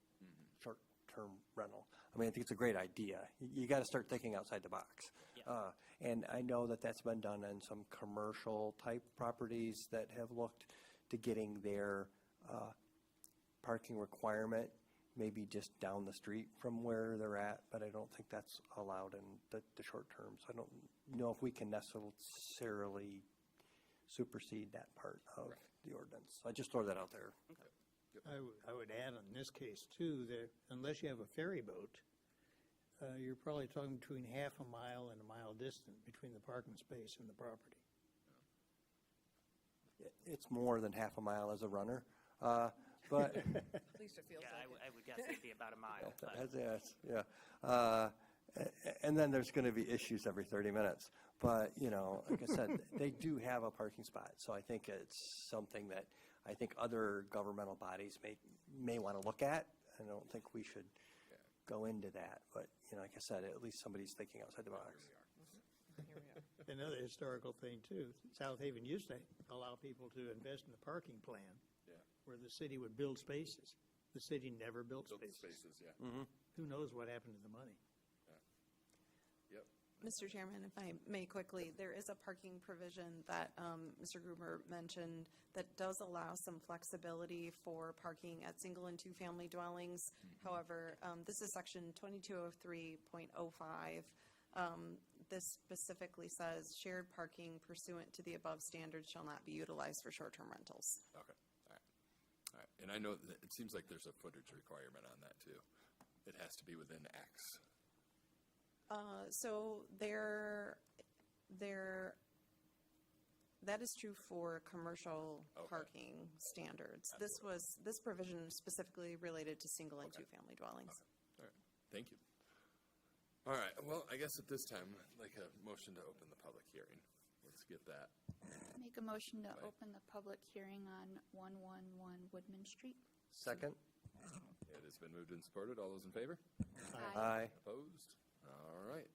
short-term rental. I mean, I think it's a great idea. You got to start thinking outside the box. Yeah. And I know that that's been done on some commercial-type properties that have looked to getting their parking requirement maybe just down the street from where they're at, but I don't think that's allowed in the short term. So I don't know if we can necessarily supersede that part of the ordinance. I just throw that out there. I would add on this case too, that unless you have a ferry boat, you're probably talking between half a mile and a mile distant between the parking space and the property. It's more than half a mile as a runner, but At least it feels Yeah, like it. I would guess it'd be about a mile. But Yes, yeah. And then there's going to be issues every 30 minutes. But, you know, like I said, they do have a parking spot. So I think it's something that I think other governmental bodies may want to look at. I don't think we should go into that. But, you know, like I said, at least somebody's thinking outside the box. Here we are. Another historical thing too, South Haven used to allow people to invest in a parking plan where the city would build spaces. The city never built Built the spaces. spaces, yeah. Who knows what happened to the money? Yep. Mr. Chairman, if I may quickly, there is a parking provision that Mr. Gruber mentioned that does allow some flexibility for parking at single and two-family dwellings. However, this is section 2203.05. This specifically says shared parking pursuant to the above standards shall not be utilized for short-term rentals. Okay, all right. All right, and I know that it seems like there's a footage requirement on that too. It has to be within X. So that is true for commercial parking standards. This provision is specifically related to single and two-family dwellings. All right, thank you. All right, well, I guess at this time, I'd like a motion to open the public hearing. Let's get that. Make a motion to Right. open the public hearing on 111 Woodman Street. Second? It has been moved and supported. All those in favor? Aye. Opposed? All right.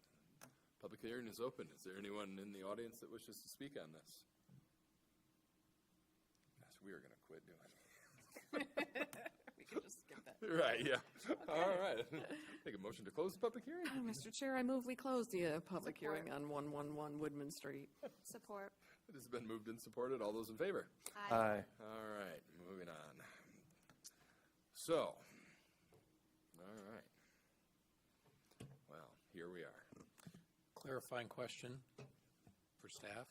Public hearing is open. Is there anyone in the audience that wishes to speak on this? Gosh, we are going to quit doing it. We can just skip that. Right, yeah. All right. Make a motion to close the public hearing. Mr. Chair, I move we close the public hearing on 111 Woodman Street. Support. It has been moved and supported. All those in favor? Aye. All right, moving on. So, all right. Well, here we are. Clarifying question for staff.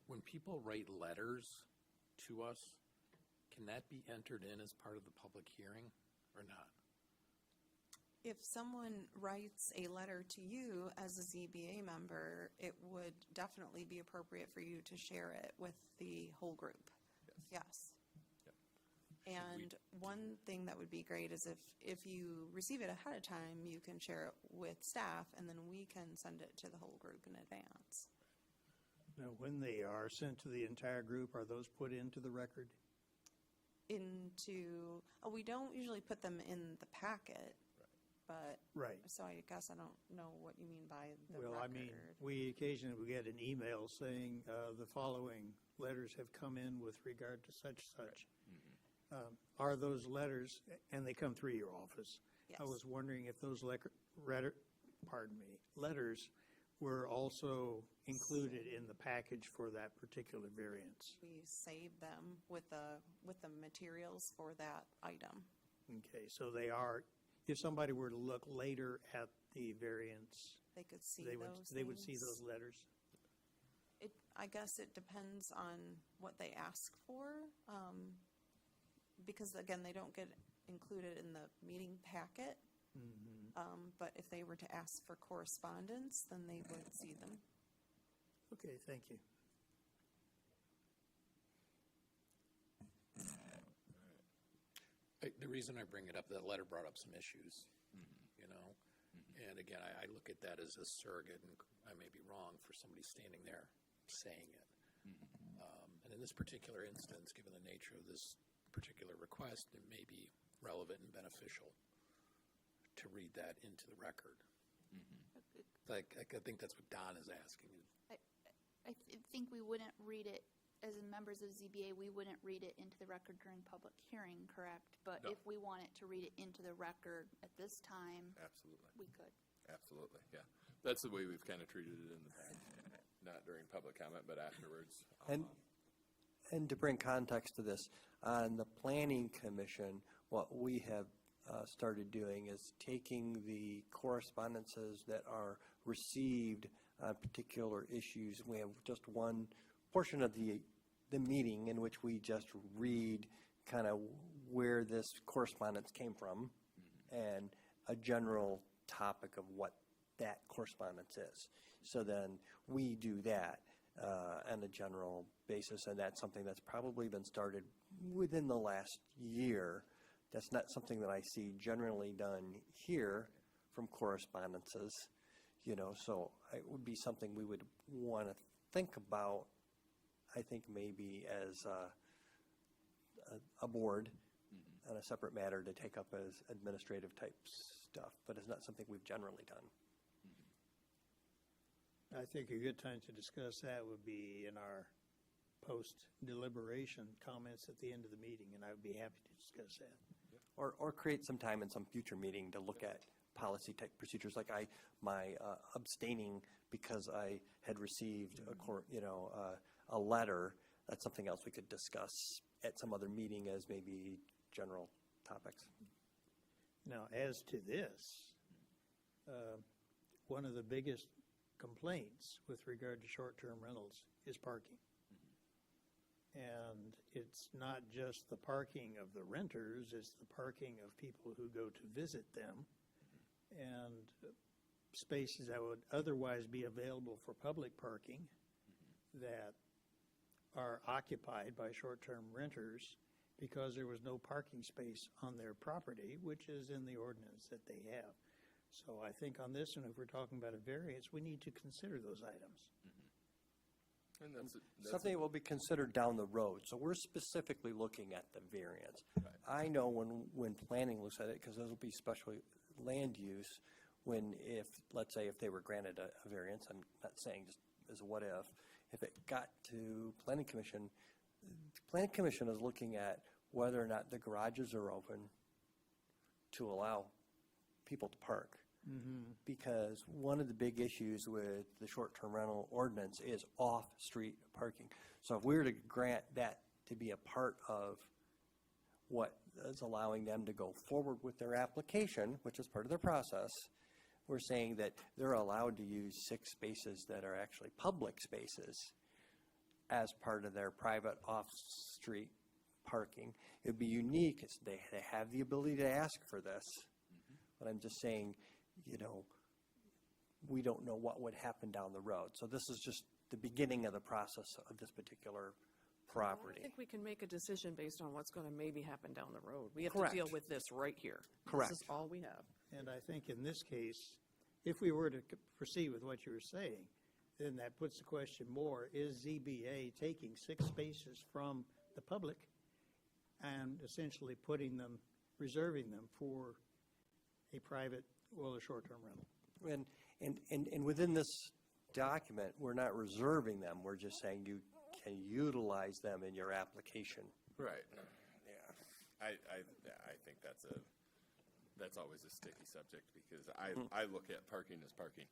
When people write letters to us, can that be entered in as part of the public hearing or not? If someone writes a letter to you as a ZBA member, it would definitely be appropriate for you to share it with the whole group. Yes. And one thing that would be great is if you receive it ahead of time, you can share it with staff, and then we can send it to the whole group in advance. Now, when they are sent to the entire group, are those put into the record? We don't usually put them in the packet, but, Right. so I guess I don't know what you mean by the record. Well, I mean, we occasionally we get an email saying the following letters have come in with regard to such. Are those letters, and they come through your office? Yes. I was wondering if those letters were also included in the package for that particular variance. We save them with the materials for that item. Okay, so they are, if somebody were to look later at the variance, They could see they those would see things. those letters? I guess it depends on what they ask for, because again, they don't get included in the meeting packet. But if they were to ask for correspondence, then they would see them. Okay, thank you. The reason I bring it up, that letter brought up some issues, you know? And again, I look at that as a surrogate, and I may be wrong, for somebody standing there saying it. And in this particular instance, given the nature of this particular request, it may be relevant and beneficial to read that into the record. Like, I think that's what Don is asking. I think we wouldn't read it, as members of ZBA, we wouldn't read it into the record during public hearing, correct? But No. if we wanted to read it into the record at this time, Absolutely. we could. Absolutely, yeah. That's the way we've kind of treated it in the past. Not during public comment, but afterwards. And to bring context to this, on the Planning Commission, what we have started doing is taking the correspondences that are received on particular issues. We have just one portion of the meeting in which we just read kind of where this correspondence came from and a general topic of what that correspondence is. So then we do that on a general basis, and that's something that's probably been started within the last year. That's not something that I see generally done here from correspondences, so it would be something we would want to think about, I think maybe as a board on a separate matter to take up as administrative type stuff, but it's not something we've generally done. I think a good time to discuss that would be in our post-deliberation comments at the end of the meeting, and I would be happy to discuss that. Or create some time in some future meeting to look at policy type procedures, like my abstaining because I had received a letter. That's something else we could discuss at some other meeting as maybe general topics. Now, as to this, one of the biggest complaints with regard to short-term rentals is parking. And it's not just the parking of the renters, it's the parking of people who go to visit them, and spaces that would otherwise be available for public parking that are occupied by short-term renters because there was no parking space on their property, which is in the ordinance that they have. So I think on this one, if we're talking about a variance, we need to consider those items. And that's Something that will be considered down the road. So we're specifically looking at the variance. I know when planning looks at it, because those will be special land use, let's say if they were granted a variance, I'm not saying just as a what if it got to Planning Commission is looking at whether or not the garages are open to allow people to park. Because one of the big issues with the short-term rental ordinance is off-street parking. So if we were to grant that to be a part of what is allowing them to go forward with their application, which is part of their process, we're saying that they're allowed to use 6 spaces that are actually public spaces as part of their private off-street parking. It would be unique. They have the ability to ask for this, but I'm just saying, we don't know what would happen down the road. So this is just the beginning of the process of this particular property. I think we can make a decision based on what's going to maybe happen down the road. We have Correct. to deal with this right here. Correct. This is all we have. And I think in this case, if we were to proceed with what you were saying, then that puts the question more, is ZBA taking 6 spaces from the public and essentially reserving them for a private, a short-term rental? And within this document, we're not reserving them. We're just saying you can utilize them in your application. Right. Yeah. I think that's always a sticky subject because I look at parking as parking.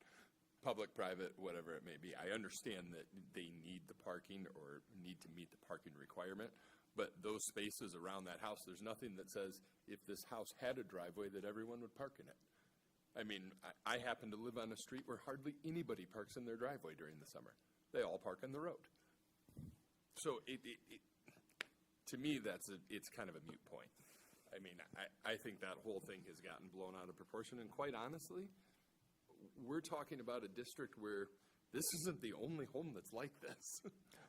Public, private, whatever it may be. I understand that they need the parking or need to meet the parking requirement, but those spaces around that house, there's nothing that says if this house had a driveway that everyone would park in it. I mean, I happen to live on a street where hardly anybody parks in their driveway during the summer. They all park on the road. So to me, it's kind of a moot point. I mean, I think that whole thing has gotten blown out of proportion, and quite honestly, we're talking about a district where this isn't the only home that's like this.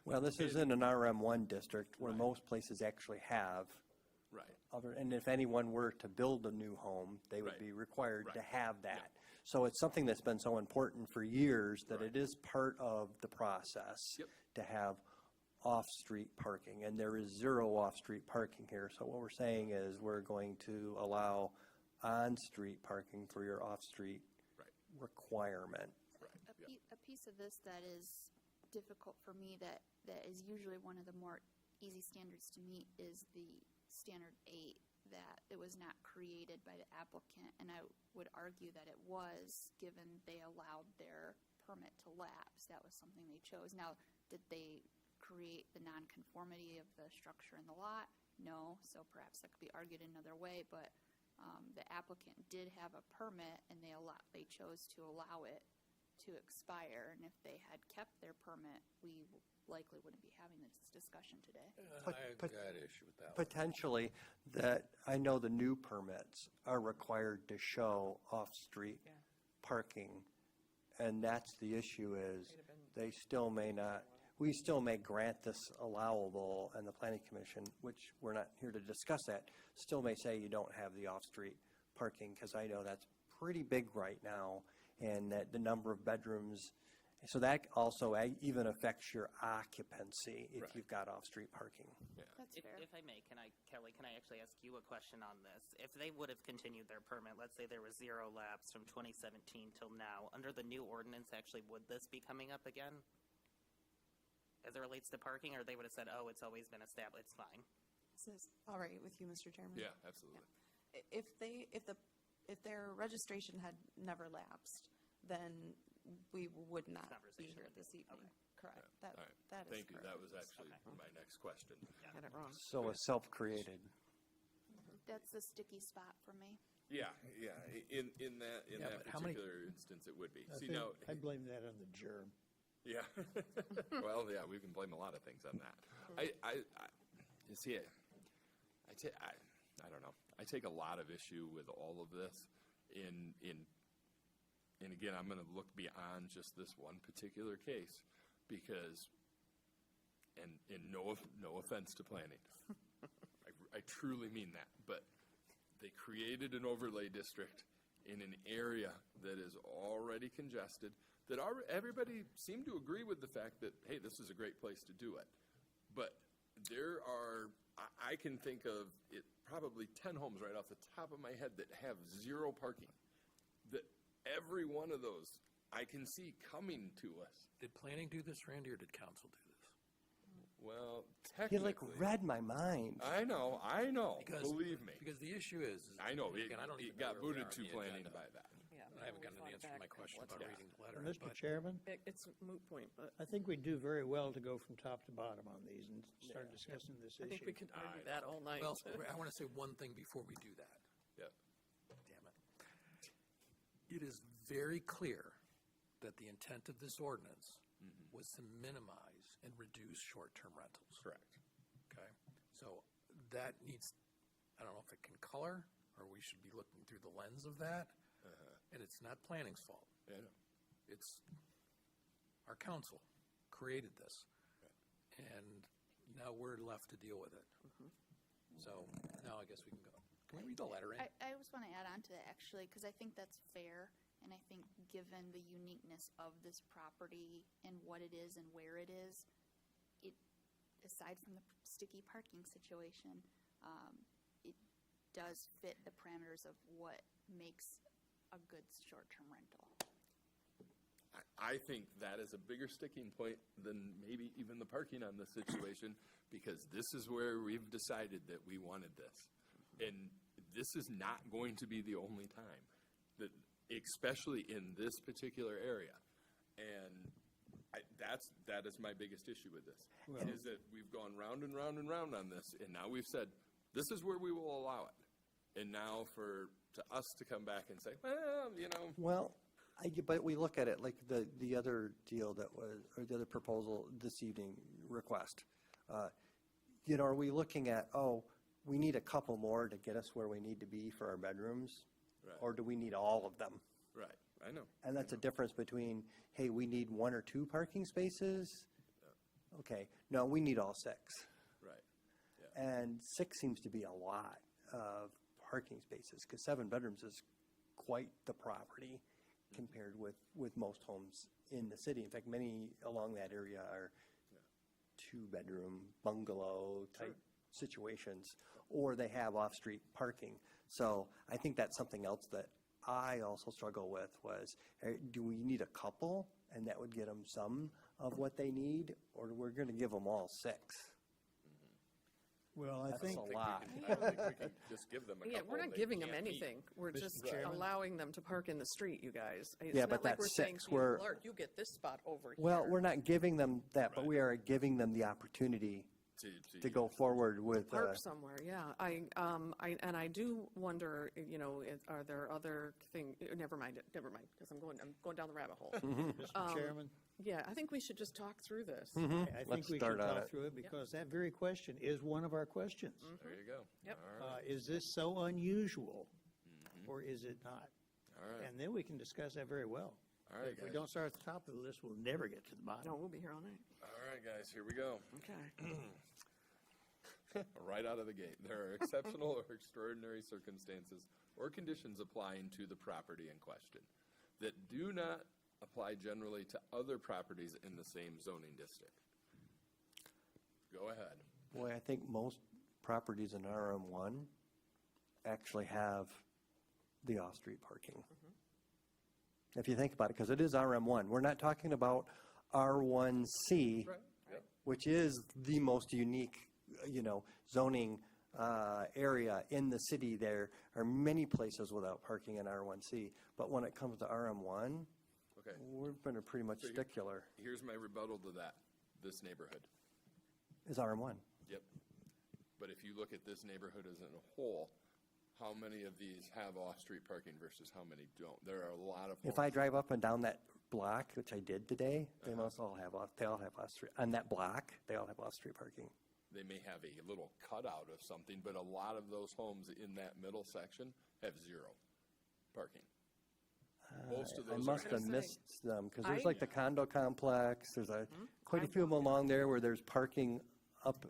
Well, this is in an RM1 district where most places actually have. Right. And if anyone were to build a new home, they would be required to have that. Yeah. So it's something that's been so important for years that it is part of the process to have off-street parking. And there is 0 off-street parking here. So what we're saying is we're going to allow on-street parking for your off-street requirement. A piece of this that is difficult for me that is usually one of the more easy standards to meet is the standard 8, that it was not created by the applicant, and I would argue that it was, given they allowed their permit to lapse. That was something they chose. Now, did they create the nonconformity of the structure in the lot? No, so perhaps that could be argued another way, but the applicant did have a permit, and they chose to allow it to expire, and if they had kept their permit, we likely wouldn't be having this discussion today. I've got an issue with that. Potentially, that, I know the new permits are required to show off-street parking. And that's the issue is, they still may not, we still may grant this allowable, and the planning commission, which we're not here to discuss that, still may say you don't have the off-street parking, because I know that's pretty big right now, and that the number of bedrooms, so that also even affects your occupancy if Right. you've got off-street parking. That's fair. If I may, Kelly, can I actually ask you a question on this? If they would have continued their permit, let's say there was 0 lapse from 2017 till now, under the new ordinance, actually, would this be coming up again? As it relates to parking, or they would have said, oh, it's always been established, it's fine? Is this all right with you, Mr. Chairman? Yeah, absolutely. If their registration had never lapsed, then we would not be conversation here would this be- evening. Correct. All right. That is Thank you. correct. That was actually my next question. Got it wrong. So it's self-created. That's the sticky spot for me. Yeah, yeah. In that but how many- particular instance, it would be. I See, think now, I blame that on the germ. yeah. Well, yeah, we can blame a lot of things on that. You see, I don't know. I take a lot of issue with all of this and again, I'm going to look beyond just this one particular case because, and no offense to planning, I truly mean that, but they created an overlay district in an area that is already congested, that everybody seemed to agree with the fact that, hey, this is a great place to do it. But there are, I can think of it, probably 10 homes right off the top of my head that have 0 parking. That every one of those I can see coming to us. Did planning do this, Randy, or did council do this? Well, You like technically. read my mind. I know, Because- believe me. Because the issue is. I know, it again, I don't even know got where we booted are to on the planning agenda. by that. Yeah. I haven't gotten we an fought answer to my back question and about let's- reading the letter. Mr. but- Chairman, It's a moot point, but I think we do very well to go from top to bottom on these and start discussing this I think we issue. could argue that all night. Well, I want to say one thing before we do that. Yep. Damn it. It is very clear that the intent of this ordinance was to minimize and reduce short-term rentals. Correct. Okay? So that needs, I don't know if it can color, or we should be looking through the lens of that. And it's not planning's fault. Yeah, I know. It's our council created this. And now we're left to deal with it. So now I guess we can go. Can we read the letter in? I just want to add on to that, actually, because I think that's fair, and I think given the uniqueness of this property and what it is and where it is, aside from the sticky parking situation, it does fit the parameters of what makes a good short-term rental. I think that is a bigger sticking point than maybe even the parking on this situation, because this is where we've decided that we wanted this. And this is not going to be the only time, that, especially in this particular area. And that is my biggest issue with this, is that we've gone round and round and round on this, and now we've said, this is where we will allow it. And now to us to come back and say, well, you know. Well, but we look at it like the other deal that was, or the other proposal this evening request. Are we looking at, we need a couple more to get us where we need to be for our bedrooms? Right. Or do we need all of them? Right, I know. And that's a difference between, hey, we need 1 or 2 parking spaces. Okay, no, we need all 6. Right, yeah. And 6 seems to be a lot of parking spaces, because 7 bedrooms is quite the property compared with most homes in the city. In fact, many along that area are 2-bedroom bungalow type situations, or they have off-street parking. So I think that's something else that I also struggle with was, do we need a couple and that would get them some of what they need, or we're going to give them all 6? Well, I That's think, a lot. I don't think we could just give them a couple. Yeah, we're not they giving them can't meet. anything. We're Mr. just Chairman? allowing them to park in the street, you guys. It's Yeah, not but like that's we're saying 6. to you, We're- Lord, you get this spot over here. Well, we're not giving them that, but we are giving them the opportunity to go forward with. Park somewhere, yeah. And I do wonder, are there other things, never mind, because I'm going down the rabbit hole. Mr. Chairman, Yeah, I think we should just talk through this. I Let's think we start should on talk it. through it because that very question is one of our questions. There you go. Yep. All right. Is this so unusual or is it not? All right. And then we can discuss that very well. All right, If we guys. don't start at the top of the list, we'll never get to the bottom. No, we'll be here all night. All right, guys, here we go. Okay. Right out of the gate, there are exceptional or extraordinary circumstances or conditions applying to the property in question that do not apply generally to other properties in the same zoning district. Go ahead. Boy, I think most properties in RM1 actually have the off-street parking. If you think about it, because it is RM1. We're not talking about R1C, Right. Yep. which is the most unique, zoning area in the city. There are many places without parking in R1C. But when it comes to RM1, Okay. we've been pretty much So here- stickler. Here's my rebuttal to that. This neighborhood. Is RM1. Yep. But if you look at this neighborhood as a whole, how many of these have off-street parking versus how many don't? There are a lot of. If I drive up and down that block, which I did today, they must all have they all have off-street, on that block, they all have off-street parking. They may have a little cutout of something, but a lot of those homes in that middle section have zero parking. Most of I those must are. have say, missed them, because there's I- like the condo complex, there's quite a I few of them along there where there's parking up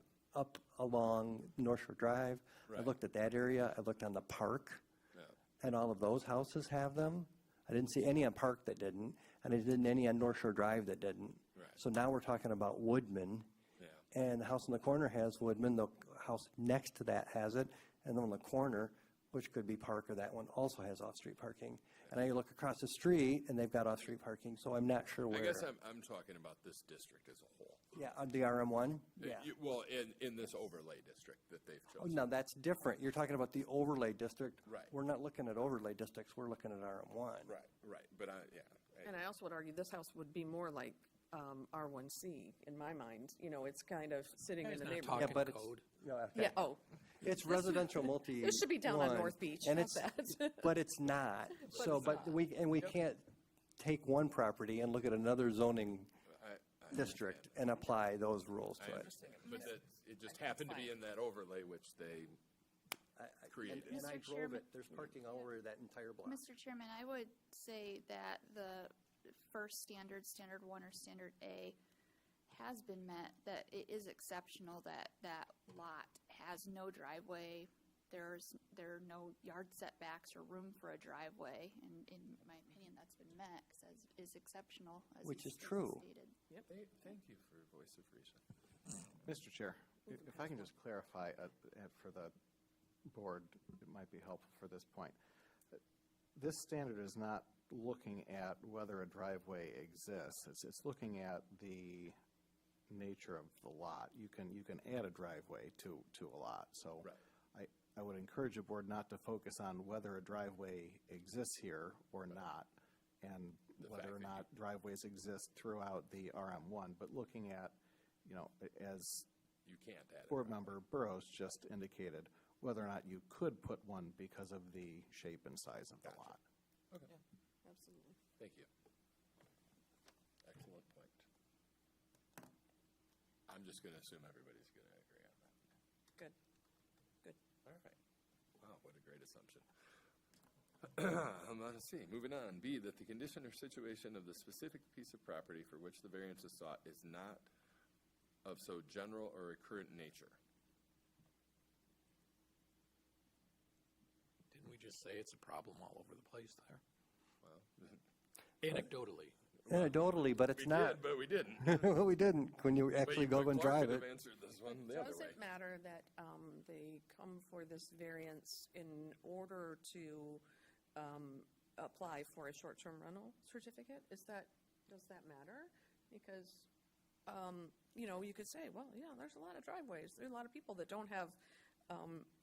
along North Shore Drive. I Right. looked at that area, I looked on the park, Yeah. and all of those houses have them. I didn't see any on Park that didn't, and I didn't any on North Shore Drive that didn't. Right. So now we're talking about Woodman, Yeah. and the house in the corner has Woodman, the house next to that has it, and the one in the corner, which could be Park or that one, also has off-street parking. And I look across the street, and they've got off-street parking, so I'm not sure I where. guess I'm talking about this district as a whole. Yeah, on the RM1? Yeah. Well, in this overlay district that they've Oh, chosen. now, that's different. You're talking about the overlay district. Right. We're not looking at overlay districts, we're looking at RM1. Right, but And I also would argue this house would be more like R1C in my mind. It's kind of sitting in Guys the not neighborhood. Yeah, talking but it's, code. okay. Yeah, It's residential multi. This should be down on one, North Beach, and not it's- that. But it's not. So, it's but not. we can't take one property and look at another zoning district and apply those rules I to it. understand, but that, it just happened to be in that overlay which they created. And I Mr. drove Chairman. it, there's parking all over that entire block. Mr. Chairman, I would say that the first standard, Standard 1 or Standard A, has been met, that it is exceptional that that lot has no driveway. There are no yard setbacks or room for a driveway, and in my opinion, that's been met, because is exceptional, as Which is is true. stated. Thank you for voice of reason. Mr. Chair, if I can just clarify for the board, it might be helpful for this point. This standard is not looking at whether a driveway exists. It's looking at the nature of the lot. You can add a driveway to a lot. So Right. I would encourage the board not to focus on whether a driveway exists here or not, and The whether or fact that not driveways exist throughout the RM1, but looking at, as You can't add it. Board Member Burrows just indicated, whether or not you could put one because of the shape and size of the Gotcha. lot. Absolutely. Thank you. Excellent point. I'm just going to assume everybody's going to agree on that. Good. Good. All right. Wow, what a great assumption. Let's see, moving on. B, that the condition or situation of the specific piece of property for which the variance is sought is not of so general or recurrent nature. Didn't we just say it's a problem all over the place there? Well, Anecdotally. Anecdotally, but it's we not. did, but we didn't. We didn't, when you actually go and drive it. But you could have answered this one the other Does way. it matter that they come for this variance in order to apply for a short-term rental certificate? Does that matter? Because, you could say, well, there's a lot of driveways. There are a lot of people that don't have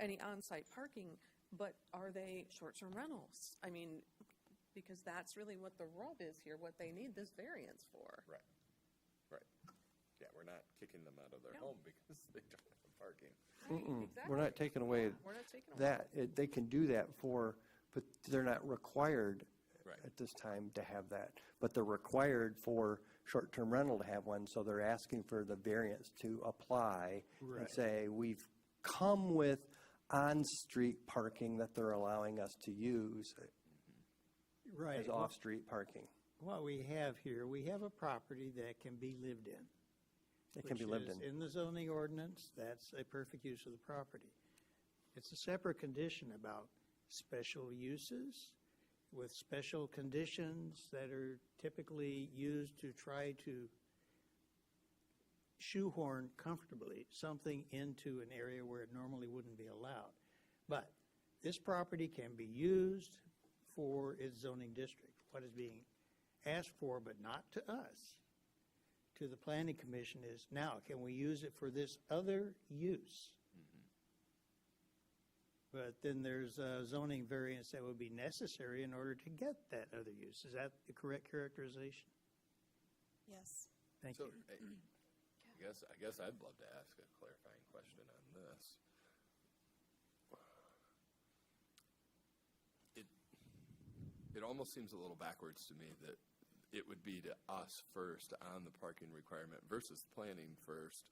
any on-site parking, but are they short-term rentals? I mean, because that's really what the rub is here, what they need this variance for. Right. Yeah, we're not kicking them out of their No. home because they don't have parking. We're not taking away We're not taking away. that. They can do that but they're not required Right. at this time to have that. But they're required for short-term rental to have one, so they're asking for the variance to apply and Right. say, we've come with on-street parking that they're allowing us to use Right. as off-street parking. What we have here, we have a property that can be lived in. It can be which lived is in. in the zoning ordinance, that's a perfect use of the property. It's a separate condition about special uses with special conditions that are typically used to try to shoehorn comfortably something into an area where it normally wouldn't be allowed. But this property can be used for its zoning district. What is being asked for, but not to us, to the planning commission is, now, can we use it for this other use? But then there's a zoning variance that would be necessary in order to get that other use. Is that the correct characterization? Yes. Thank So, you. I guess I'd love to ask a clarifying question on this. It almost seems a little backwards to me that it would be to us first on the parking requirement versus planning first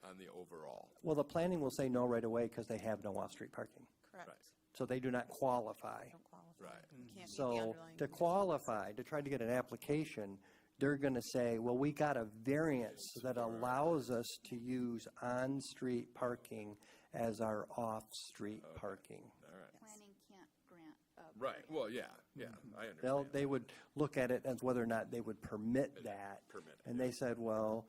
on the overall. Well, the planning will say no right away because they have no off-street parking. Correct. Right. So they do not qualify. Don't qualify. Right. You can't meet the So underlying to conditions. qualify, to try to get an application, they're going to say, well, we got a variance that allows us to use on-street parking as our off-street parking. All right. Planning can't grant a. Right. Well, yeah. I understand. They would look at it as whether or not they would permit that. Permit it, And they said, well,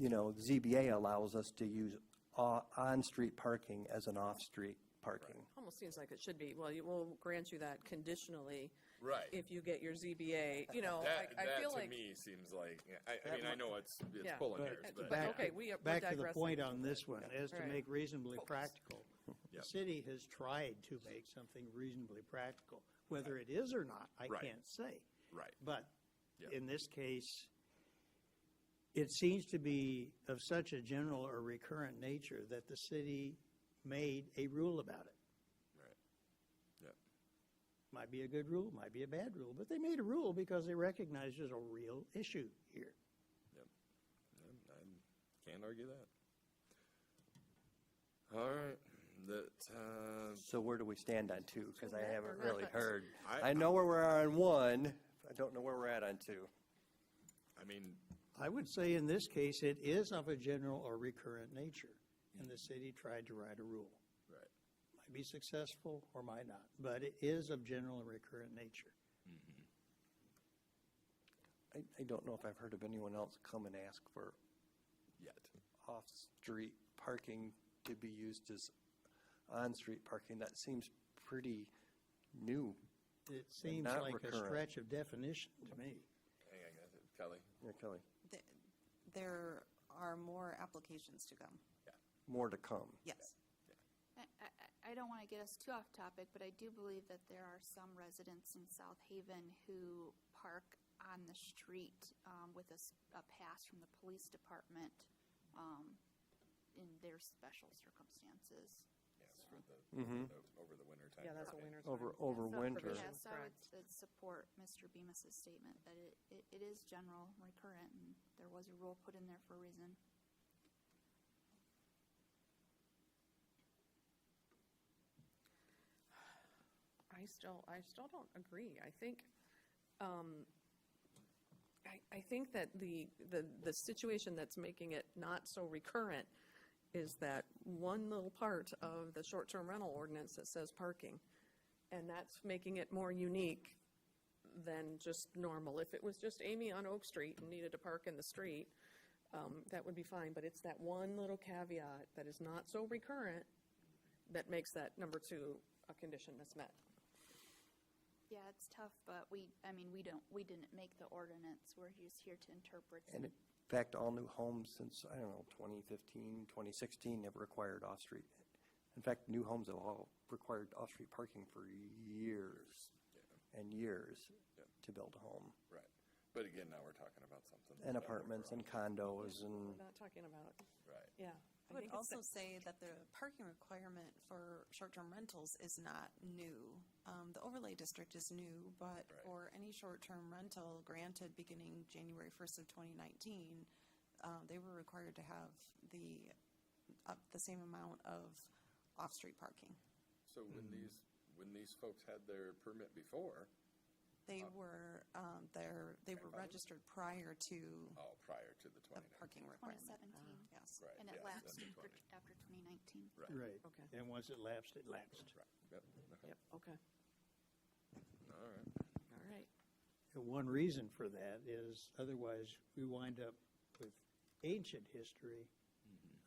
ZBA allows us to use on-street parking as an off-street parking. Almost seems like it should be, well, we'll grant you that conditionally Right. if you get your ZBA, I That feel to like. me seems like, I mean, I know it's Yeah. pulling But hairs, but. back- okay, we're Back to the digressing. point on this one, as to Right. make reasonably Focus. practical. The Yep. city has tried to make something reasonably practical. Whether it is or not, I Right. can't say. Right. But Yep. in this case, it seems to be of such a general or recurrent nature that the city made a rule about it. Right. Yep. Might be a good rule, might be a bad rule, but they made a rule because they recognize there's a real issue here. I can't argue that. All right. So where do we stand on two? Because I haven't really not. heard. I- I know where we're at on one. I don't know where we're at on two. I mean, I would say in this case, it is of a general or recurrent nature, and the city tried to write a rule. right. Might be successful or might not, but it is of general and recurrent nature. I don't know if I've heard of anyone else come and ask for Yet. off-street parking to be used as on-street parking. That seems pretty new. It seems not like a recurrent. stretch of definition to me. Hang on, guys. Kelly? Yeah, Kelly, There are more applications to come. more to come. Yes. I don't want to get us too off topic, but I do believe that there are some residents in South Haven who park on the street with a pass from the police department in their special circumstances. Yes, over the winter time. Yeah, that's a winter. Over So- winter. Yeah, so I would Correct. support Mr. Bemis's statement that it is general, recurrent, and there was a rule put in there for a reason. I still don't agree. I think, I think that the situation that's making it not so recurrent is that one little part of the short-term rental ordinance that says parking. And that's making it more unique than just normal. If it was just Amy on Oak Street and needed to park in the street, that would be fine. But it's that one little caveat that is not so recurrent that makes that number two a condition that's met. Yeah, it's tough, but we didn't make the ordinance. We're just here to interpret. And in fact, all new homes since, 2015, 2016 have required off-street. In fact, new homes have all required off-street parking for years and years to build a home. Right. But again, now we're talking about something. And that's apartments and overall. condos and, We're not talking about, Right. yeah. I would also say that the parking requirement for short-term rentals is not new. The overlay district is new, but Right. for any short-term rental granted beginning January 1st of 2019, they were required to have the same amount of off-street parking. So when these folks had their permit before, They were, they were registered prior to prior to the the 2019. parking requirement. 2017. Yes. Right, And it yes, lapsed that's 20. after 2019. Right. Okay. And once it lapsed, it lapsed. Right, yep, okay, Yep, okay, all right. all right. And one reason for that is otherwise we wind up with ancient history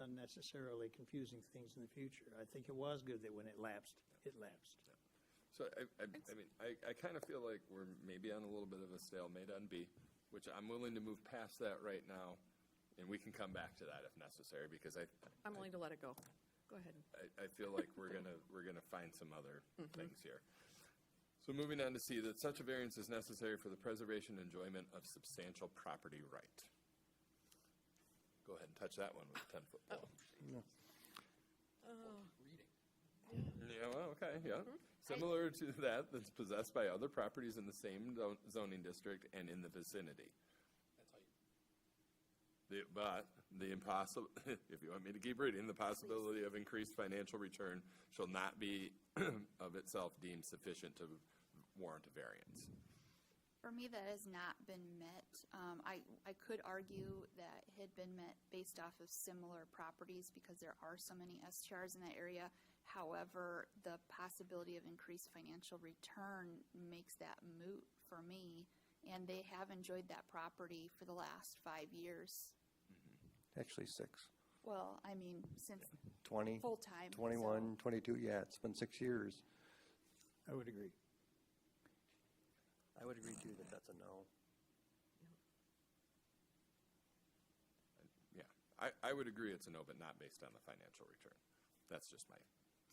unnecessarily confusing things in the future. I think it was good that when it lapsed, it lapsed. So I mean, I kind of feel like we're maybe on a little bit of a stalemate on B, which I'm willing to move past that right now, and we can come back to that if necessary, because I'm willing to let it go. Go ahead. I feel like we're gonna find some other things here. So moving on to C, that such a variance is necessary for the preservation and enjoyment of substantial property right. Go ahead and touch that one with a 10-foot pole. Yeah, well, okay, yeah. Similar to that that's possessed by other properties in the same zoning district and in the vicinity. But the impossible, if you want me to keep reading, the possibility of increased financial return shall not be of itself deemed sufficient to warrant a variance. For me, that has not been met. I could argue that it had been met based off of similar properties because there are so many STRs in that area. However, the possibility of increased financial return makes that moot for me. And they have enjoyed that property for the last 5 years. actually 6, Well, I mean, since 20, full-time. 21, 22, yeah, it's been 6 years. I would agree. I would agree too that that's a no. Yeah, I would agree it's a no, but not based on the financial return. That's just my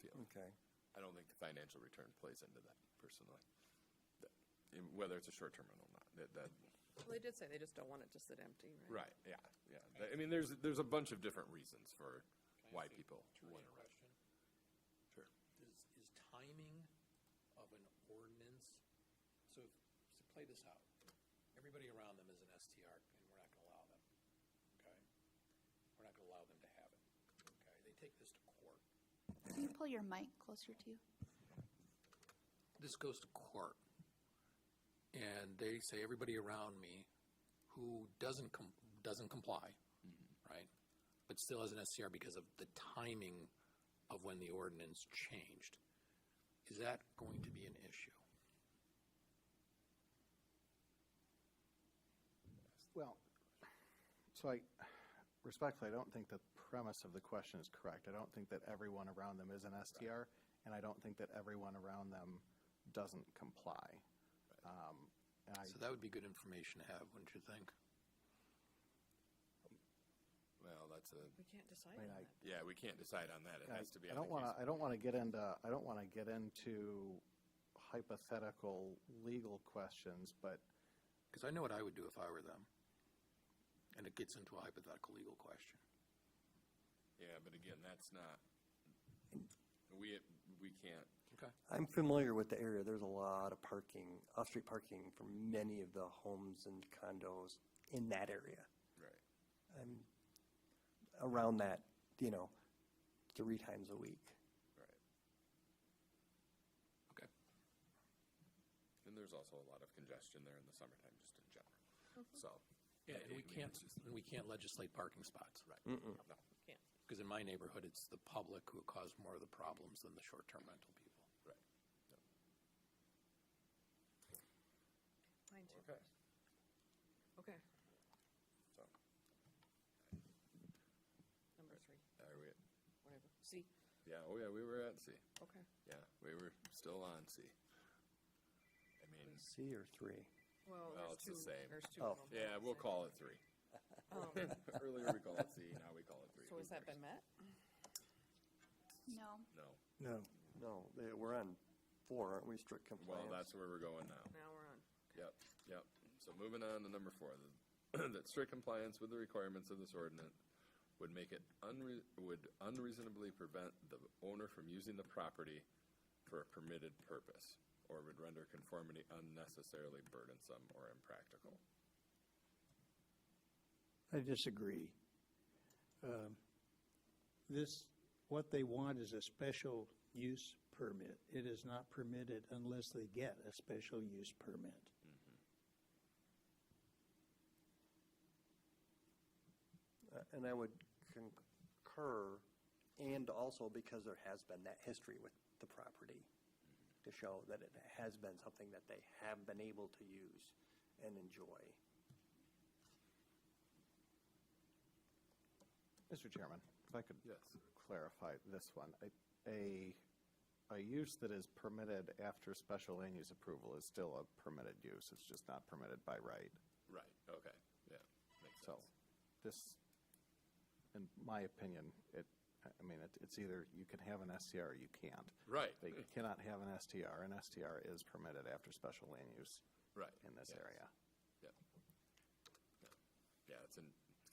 feeling. Okay. I don't think the financial return plays into that personally. Whether it's a short-term rental or not, that Well, they did say they just don't want it to sit empty, right? right, yeah. I mean, there's a bunch of different reasons for why people want to rent. Question. Sure. Is timing of an ordinance, so play this out. Everybody around them is an STR, and we're not going to allow them, okay? We're not going to allow them to have it, okay? They take this to court. Can you pull your mic closer to you? This goes to court, and they say everybody around me who doesn't comply, right, but still has an STR because of the timing of when the ordinance changed. Is that going to be an issue? Well, so respectfully, I don't think the premise of the question is correct. I don't think that everyone around them is an STR, and I don't think that everyone around them doesn't comply. So that would be good information to have, wouldn't you think? Well, that's a, We can't decide I mean, on that. yeah, we can't decide on that. It has to be. I don't want to get into hypothetical legal questions, but Because I know what I would do if I were them. And it gets into a hypothetical legal question. Yeah, but again, that's not, we can't, Okay. I'm familiar with the area. There's a lot of parking, off-street parking for many of the homes and condos in that area. right. I'm around that, 3 times a week. Right. Okay. And there's also a lot of congestion there in the summertime, just in general. So. Yeah, and we can't legislate parking spots. Right. No. Can't. Because in my neighborhood, it's the public who cause more of the problems than the short-term rental people. Right. Mine too. Okay. Okay, So, number 3, are we, whatever. C, yeah, oh yeah, we were at C. okay. Yeah, we were still on C. I mean, C or 3? Well, Well, there's it's the two. same. There's two Oh. of them. yeah, we'll call it 3. Earlier we called it C, now we call it 3. So has that been met? No. No. No. No, we're on 4, aren't we, strict Well, compliance? that's where we're going now. Now we're on. Yep, yep. so moving on to number 4, that strict compliance with the requirements of this ordinance would make it would unreasonably prevent the owner from using the property for a permitted purpose, or would render conformity unnecessarily burdensome or impractical. I disagree. What they want is a special use permit. It is not permitted unless they get a special use permit. And I would concur, and also because there has been that history with the property to show that it has been something that they have been able to use and enjoy. Mr. Chairman, if I could Yes. clarify this one. A use that is permitted after special land use approval is still a permitted use. It's just not permitted by right. Right, okay, yeah, makes So sense. this, in my opinion, it's either you can have an STR or you can't. Right. They cannot have an STR. An STR is permitted after special land use Right. in this yes. area. Yep. Yeah, it's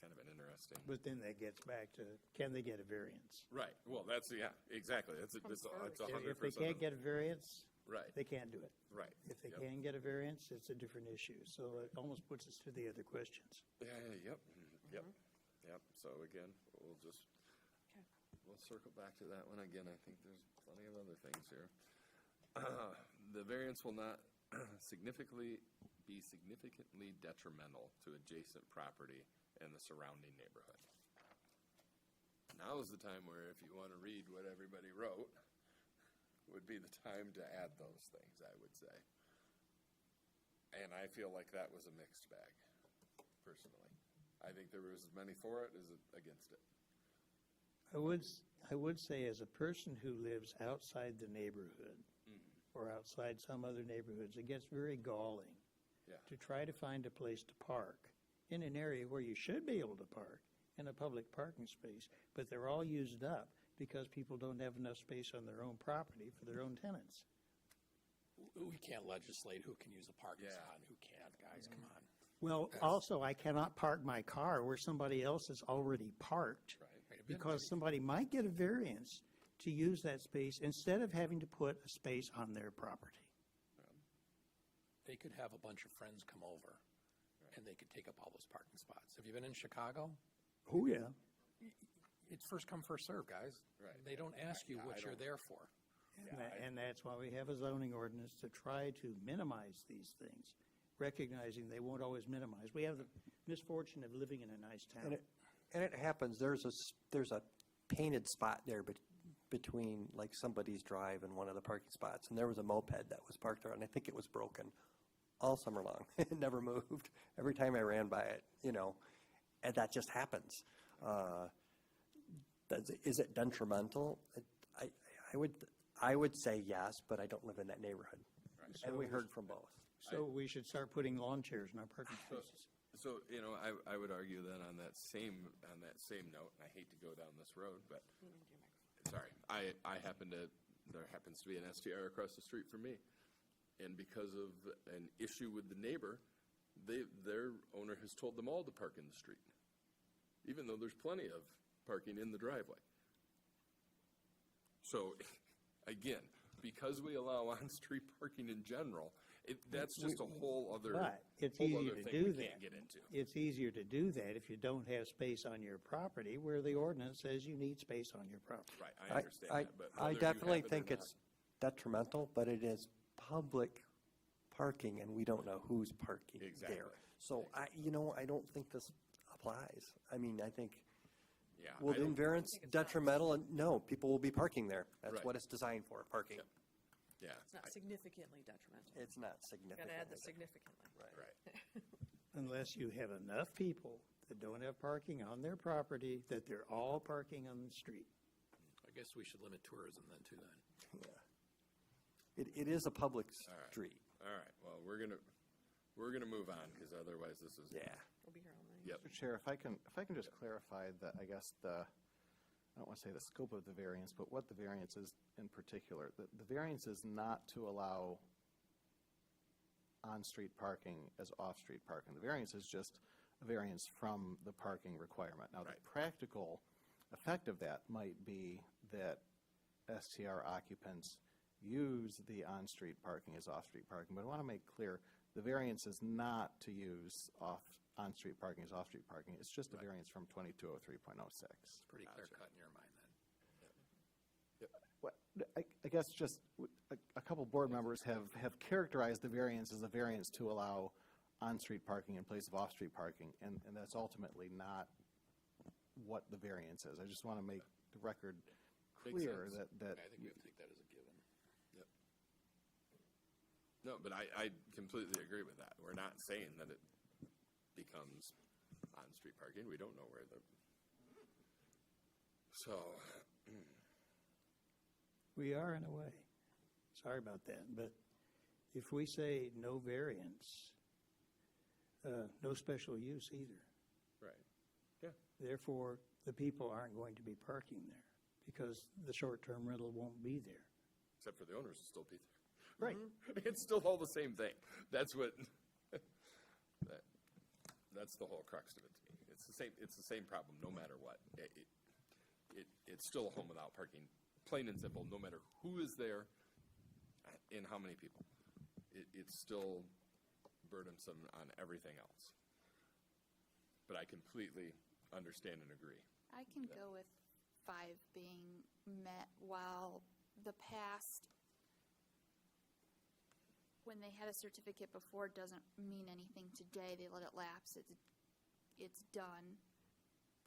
kind of an interesting. But then that gets back to, can they get a variance? Right, well, that's, yeah, exactly, it's a If 100%. they can't get a variance, Right, they can't do it. right. If they Yep. can get a variance, it's a different issue. So it almost puts us to the other questions. Yep, yep, so again, we'll circle back to that one again, I think there's plenty of other things here. The variance will not significantly detrimental to adjacent property and the surrounding neighborhood. Now is the time where if you want to read what everybody wrote, would be the time to add those things, I would say. And I feel like that was a mixed bag, personally. I think there was as many for it as against it. I would say as a person who lives outside the neighborhood or outside some other neighborhoods, it gets very galling Yeah. to try to find a place to park in an area where you should be able to park in a public parking space, but they're all used up because people don't have enough space on their own property for their own tenants. We can't legislate who can use a parking Yeah. spot and who can't, guys, come on. Well, also, I cannot park my car where somebody else is already parked Right. because somebody might get a variance to use that space instead of having to put a space on their property. They could have a bunch of friends come over, and they could take up all those parking spots. Have you been in Chicago? Oh, yeah. It's first come, first serve, guys. Right. They don't ask you Yeah, what I you're don't- there for. And that's why we have a zoning ordinance to try to minimize these things, recognizing they won't always minimize. We have the misfortune of living in a nice town. And it happens, there's a painted spot there between like somebody's drive and one of the parking spots, and there was a moped that was parked there, and I think it was broken all summer long. It never moved. Every time I ran by it, and that just happens. Is it detrimental? I would say yes, but I don't live in that neighborhood. And we heard from both. So we should start putting lawn chairs in our parking spaces. So, I would argue then on that same note, and I hate to go down this road, but, sorry, there happens to be an STR across the street from me. And because of an issue with the neighbor, their owner has told them all to park in the street, even though there's plenty of parking in the driveway. So, again, because we allow on-street parking in general, that's just a whole other But it's whole easier other to thing do we that. can't get into. It's easier to do that if you don't have space on your property where the ordinance says you need space on your property. Right, I understand that, but I whether you definitely have it or think not- it's detrimental, but it is public parking, and we don't know who's parking Exactly. there. So I don't think this applies. I mean, I think, Yeah, will I the don't- variance detrimental? And no, people will be parking there. That's Right. what it's designed for, parking. Yep. Yeah, It's not significantly detrimental. It's not Got significant. to add the significantly. right. Unless you have enough people that don't have parking on their property, that they're all parking on the street. I guess we should limit tourism then, too, then. It is a public All right. street. All right, well, we're gonna move on, because otherwise this is. Yeah. We'll be here all night. Yep, Mr. Chair, if I can just clarify I guess I don't want to say the scope of the variance, but what the variance is in particular. The variance is not to allow on-street parking as off-street parking. The variance is just a variance from the parking requirement. Now, the practical effect of that might be that STR occupants use the on-street parking as off-street parking, but I want to make clear, the variance is not to use on-street parking as off-street parking. It's just a variance from 2203.06. It's pretty clear cut in your mind then. I guess just a couple board members have characterized the variance as a variance to allow on-street parking in place of off-street parking, and that's ultimately not what the variance is. I just want to make the record clear sense. that I think we have to take that as a given. Yep. No, but I completely agree with that. We're not saying that it becomes on-street parking. We don't know where the, so, We are in a way. Sorry about that, but if we say no variance, no special use either. right. Yeah. Therefore, the people aren't going to be parking there because the short-term rental won't be there. Except for the owners will still be there. Right. It's still all the same thing. That's what, that's the whole crux of it to me. It's the same problem, no matter what. It's still a home without parking, plain and simple, no matter who is there and how many people. It's still burdensome on everything else. But I completely understand and agree. I can go with 5 being met, while the past, when they had a certificate before, doesn't mean anything today. They let it lapse. It's done.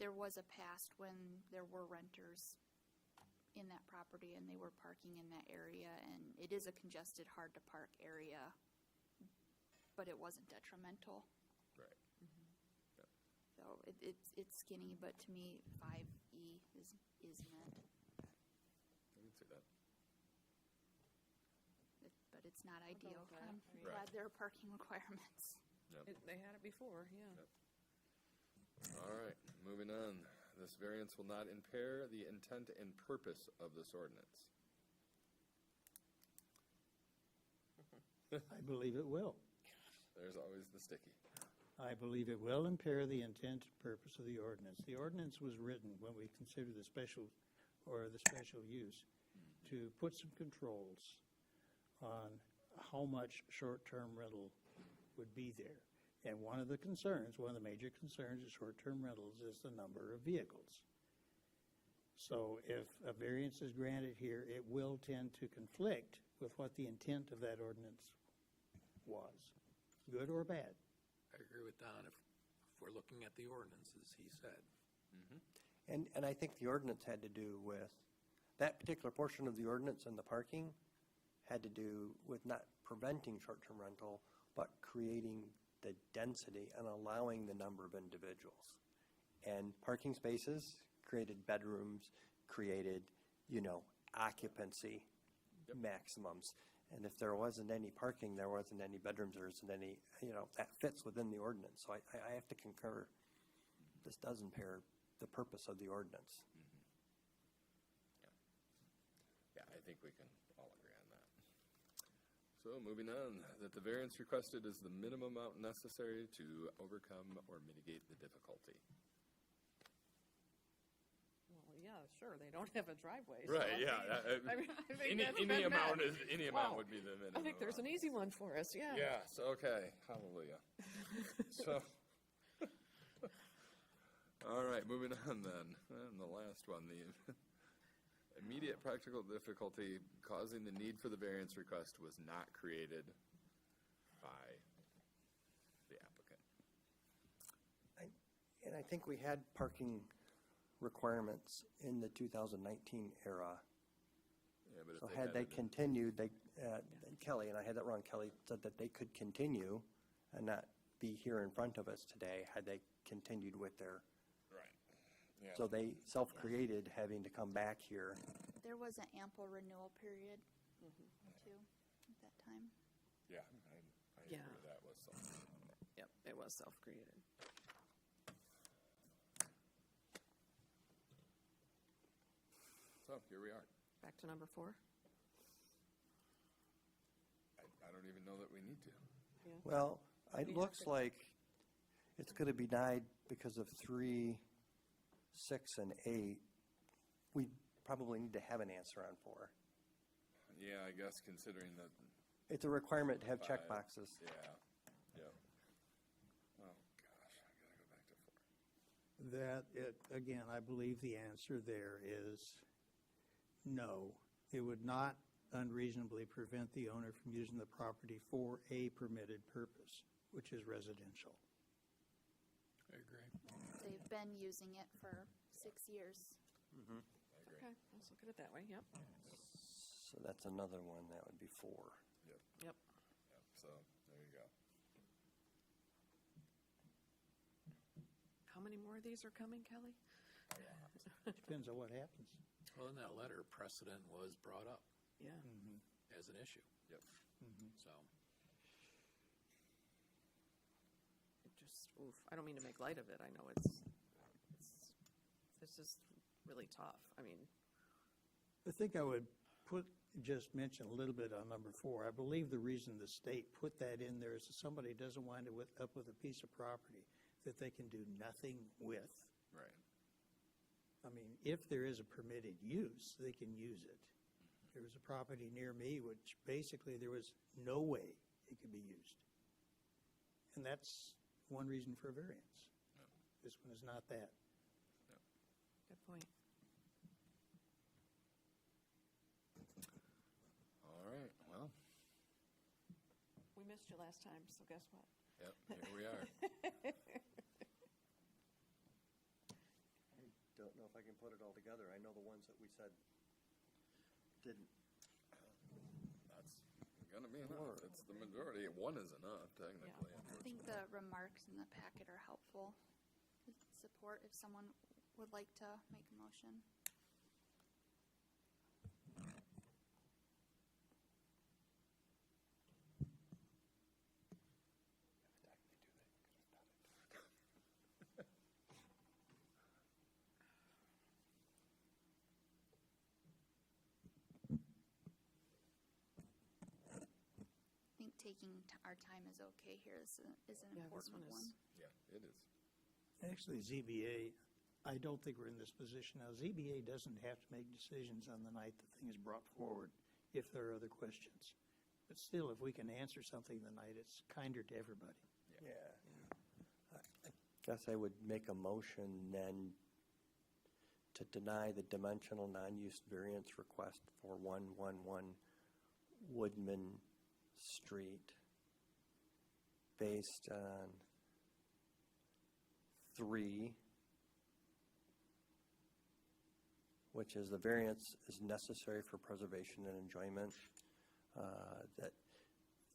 There was a past when there were renters in that property and they were parking in that area, and it is a congested, hard to park area, but it wasn't detrimental. Right. So it's skinny, but to me, 5E is met. I can see that. But it's not ideal. with that. I'm Right. glad there are parking requirements. They had it before, yeah. All right, moving on. This variance will not impair the intent and purpose of this ordinance. I believe it will. There's always the sticky. I believe it will impair the intent and purpose of the ordinance. The ordinance was written when we consider the special use to put some controls on how much short-term rental would be there. And one of the major concerns of short-term rentals is the number of vehicles. So if a variance is granted here, it will tend to conflict with what the intent of that ordinance was, good or bad. I agree with Don. If we're looking at the ordinances, he said. And I think the ordinance had to do with, that particular portion of the ordinance and the parking had to do with not preventing short-term rental, but creating the density and allowing the number of individuals. And parking spaces created bedrooms, created, occupancy maximums. And if there wasn't any parking, there wasn't any bedrooms, there isn't any, that fits within the ordinance. So I have to concur, this does impair the purpose of the ordinance. Yeah, I think we can all agree on that. So moving on, that the variance requested is the minimum amount necessary to overcome or mitigate the difficulty. Well, yeah, sure, they don't have a driveway. so Right, yeah. I think that's Any been amount met. any Wow. amount would be the minimum. I think there's an easy one for us, yeah. Yes, okay, hallelujah. So, all right, moving on then. And the last one, the immediate practical difficulty causing the need for the variance request was not created by the applicant. And I think we had parking requirements in the 2019 era. Yeah, but if So they had they it- continued, Kelly, and I had that wrong, Kelly said that they could continue and not be here in front of us today had they continued with their, Right. Yeah. so they self-created having to come back here. There was an ample renewal period, too, at that time. Yeah, I Yeah. agree with that was something. Yep, it was self-created. So here we are. Back to number 4. I don't even know that we need to. Well, You it have looks to- like it's going to be denied because of 3, 6, and 8. We probably need to have an answer on 4. Yeah, I guess considering that, It's a requirement to have 5, check boxes. yeah, yep. Oh, gosh, I gotta go back to 4. Again, I believe the answer there is no. It would not unreasonably prevent the owner from using the property for a permitted purpose, which is residential. I agree. They've been using it for 6 years. Okay, let's look at it that way, yep. So that's another one. That would be 4. Yep. Yep, so, there you go. How many more of these are coming, Kelly? Depends on what happens. Well, in that letter, precedent was brought up Yeah. as an issue, Yep. so. It just, oof, I don't mean to make light of it. I know it's just really tough. I mean, I think I would just mention a little bit on number 4. I believe the reason the state put that in there is that somebody doesn't wind up with a piece of property that they can do nothing with. Right. I mean, if there is a permitted use, they can use it. There was a property near me which basically there was no way it could be used. And that's one reason for a variance. This one is not that. good point. All right, well, We missed you last time, so guess what? yep, here we are. I don't know if I can put it all together. I know the ones that we said didn't. That's gonna be enough. It's the majority. 1 is enough, technically. I think the remarks in the packet are helpful to support if someone would like to make a motion. I think taking our time is okay here. This is an Yeah, this important one is- one. Yeah, it is. Actually, ZBA, I don't think we're in this position now. ZBA doesn't have to make decisions on the night the thing is brought forward if there are other questions. But still, if we can answer something tonight, it's kinder to everybody. Yeah. I guess I would make a motion then to deny the dimensional non-use variance request for 111 Woodman Street based on 3, which is the variance is necessary for preservation and enjoyment, that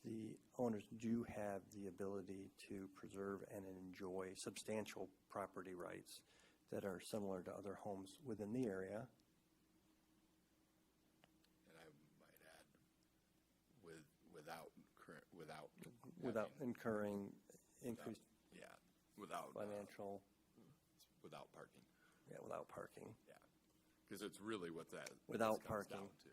the owners do have the ability to preserve and enjoy substantial property rights that are similar to other homes within the area. And I might add, without Without having- incurring increased yeah, without financial, without parking. yeah, without parking. Yeah, because it's really what that Without this comes parking. down to.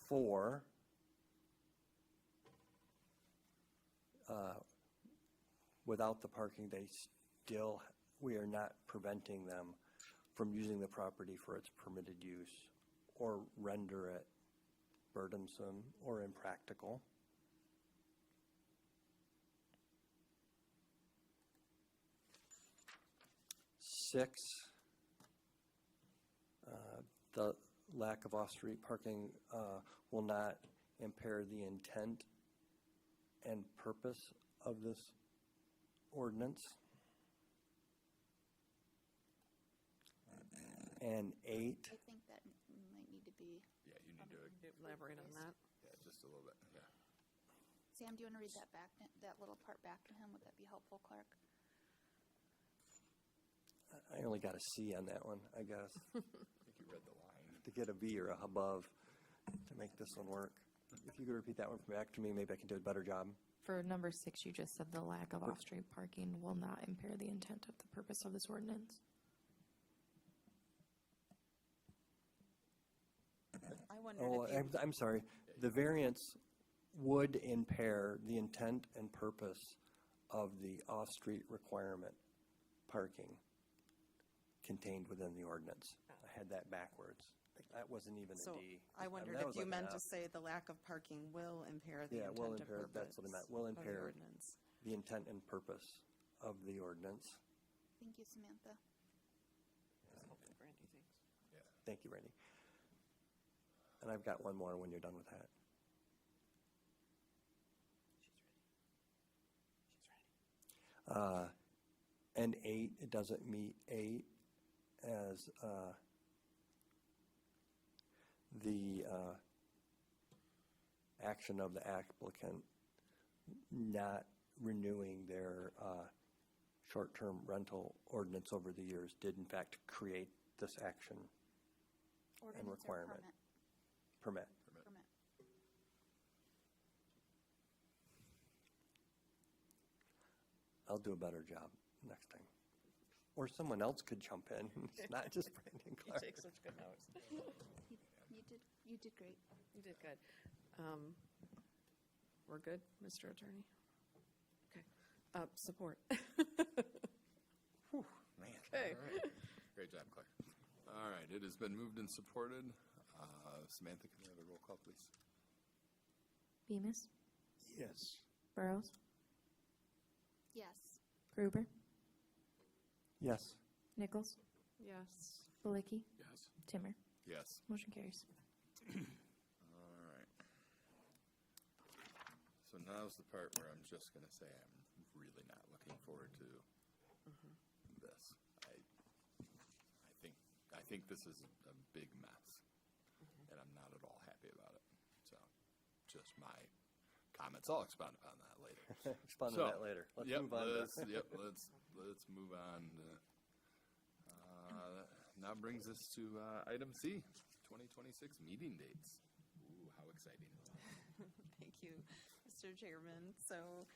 4, without the parking, we are not preventing them from using the property for its permitted use or render it burdensome or impractical. Six, the lack of off-street parking will not impair the intent and purpose of this ordinance. And 8, I think that might need to be, Yeah, you need to, Elaborate on that. yeah, just a little bit, yeah. Sam, do you want to read that back, that little part back to him? Would that be helpful, Clark? I only got a C on that one, I guess, I think you read the line. to get a V or a above to make this one work. If you could repeat that one back to me, maybe I can do a better job. For number 6, you just said the lack of off-street parking will not impair the intent of the purpose of this ordinance. I wondered Oh, if you, I'm sorry. The variance would impair the intent and purpose of the off-street requirement parking contained within the ordinance. I had that backwards. That wasn't even a So D. I mean, wondered that if was you like an meant to F. say the lack of parking will impair the Yeah, will intent of impair, purpose. that's what I meant, will of the impair ordinance. the intent and purpose of the ordinance. Thank you, Samantha. Brandy, thanks. Thank you, Randy. And I've got one more when you're done with that. And 8, it doesn't meet 8 as the action of the applicant not renewing their short-term rental ordinance over the years did in fact create this action and Ordinance or requirement. permit? Permit. Permit. I'll do a better job next time. Or someone else could jump in. It's not just Brandon You Clark. take such good notes. You did great. You did good. We're good, Mr. Attorney? Okay. Support. Man. Okay. All right. Great job, Claire. All right, it has been moved and supported. Samantha, can we have a roll call, please? Bemis, Yes. Burrows, Yes. Gruber, Yes. Nichols, Yes. Balicki, Yes. Timmer. Yes. Motion carries. All right. So now's the part where I'm just going to say I'm really not looking forward to this. I think this is a big mess, and I'm not at all happy about it. So, just my comments. I'll expound upon that later. Expound So, on that later. Let's yep, move on. let's move on. Now brings us to item C, 2026 meeting dates. Ooh, how exciting! Thank you, Mr. Chairman. So,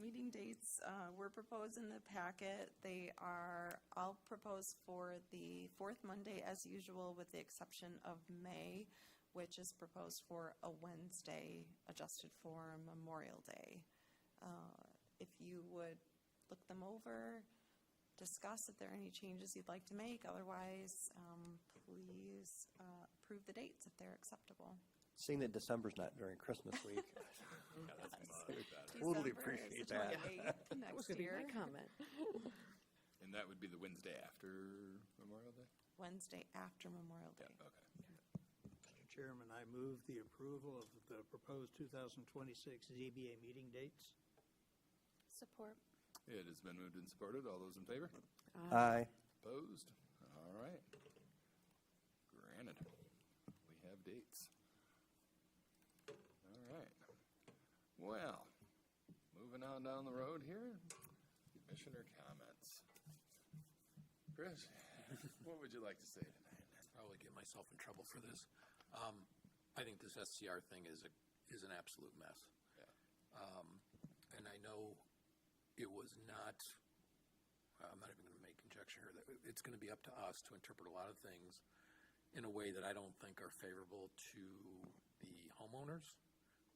meeting dates were proposed in the packet. They are all proposed for the fourth Monday as usual, with the exception of May, which is proposed for a Wednesday, adjusted for Memorial Day. If you would look them over, discuss if there are any changes you'd like to make. Otherwise, please approve the dates if they're acceptable. Seeing that December's not during Christmas week, totally appreciate that. That was going to be my comment. And that would be the Wednesday after Memorial Day? Wednesday after Memorial Day. Yeah, okay. Mr. Chairman, I move the approval of the proposed 2026 ZBA meeting dates. Support. It has been moved and supported. All those in favor? Aye. Opposed? All right. Granted. We have dates. All right. Well, moving on down the road here, commissioner comments. Chris, what would you like to say tonight? Probably get myself in trouble for this. I think this SCR thing is an absolute mess. Yeah. And I know it was not, I'm not even going to make conjecture here, that it's going to be up to us to interpret a lot of things in a way that I don't think are favorable to the homeowners,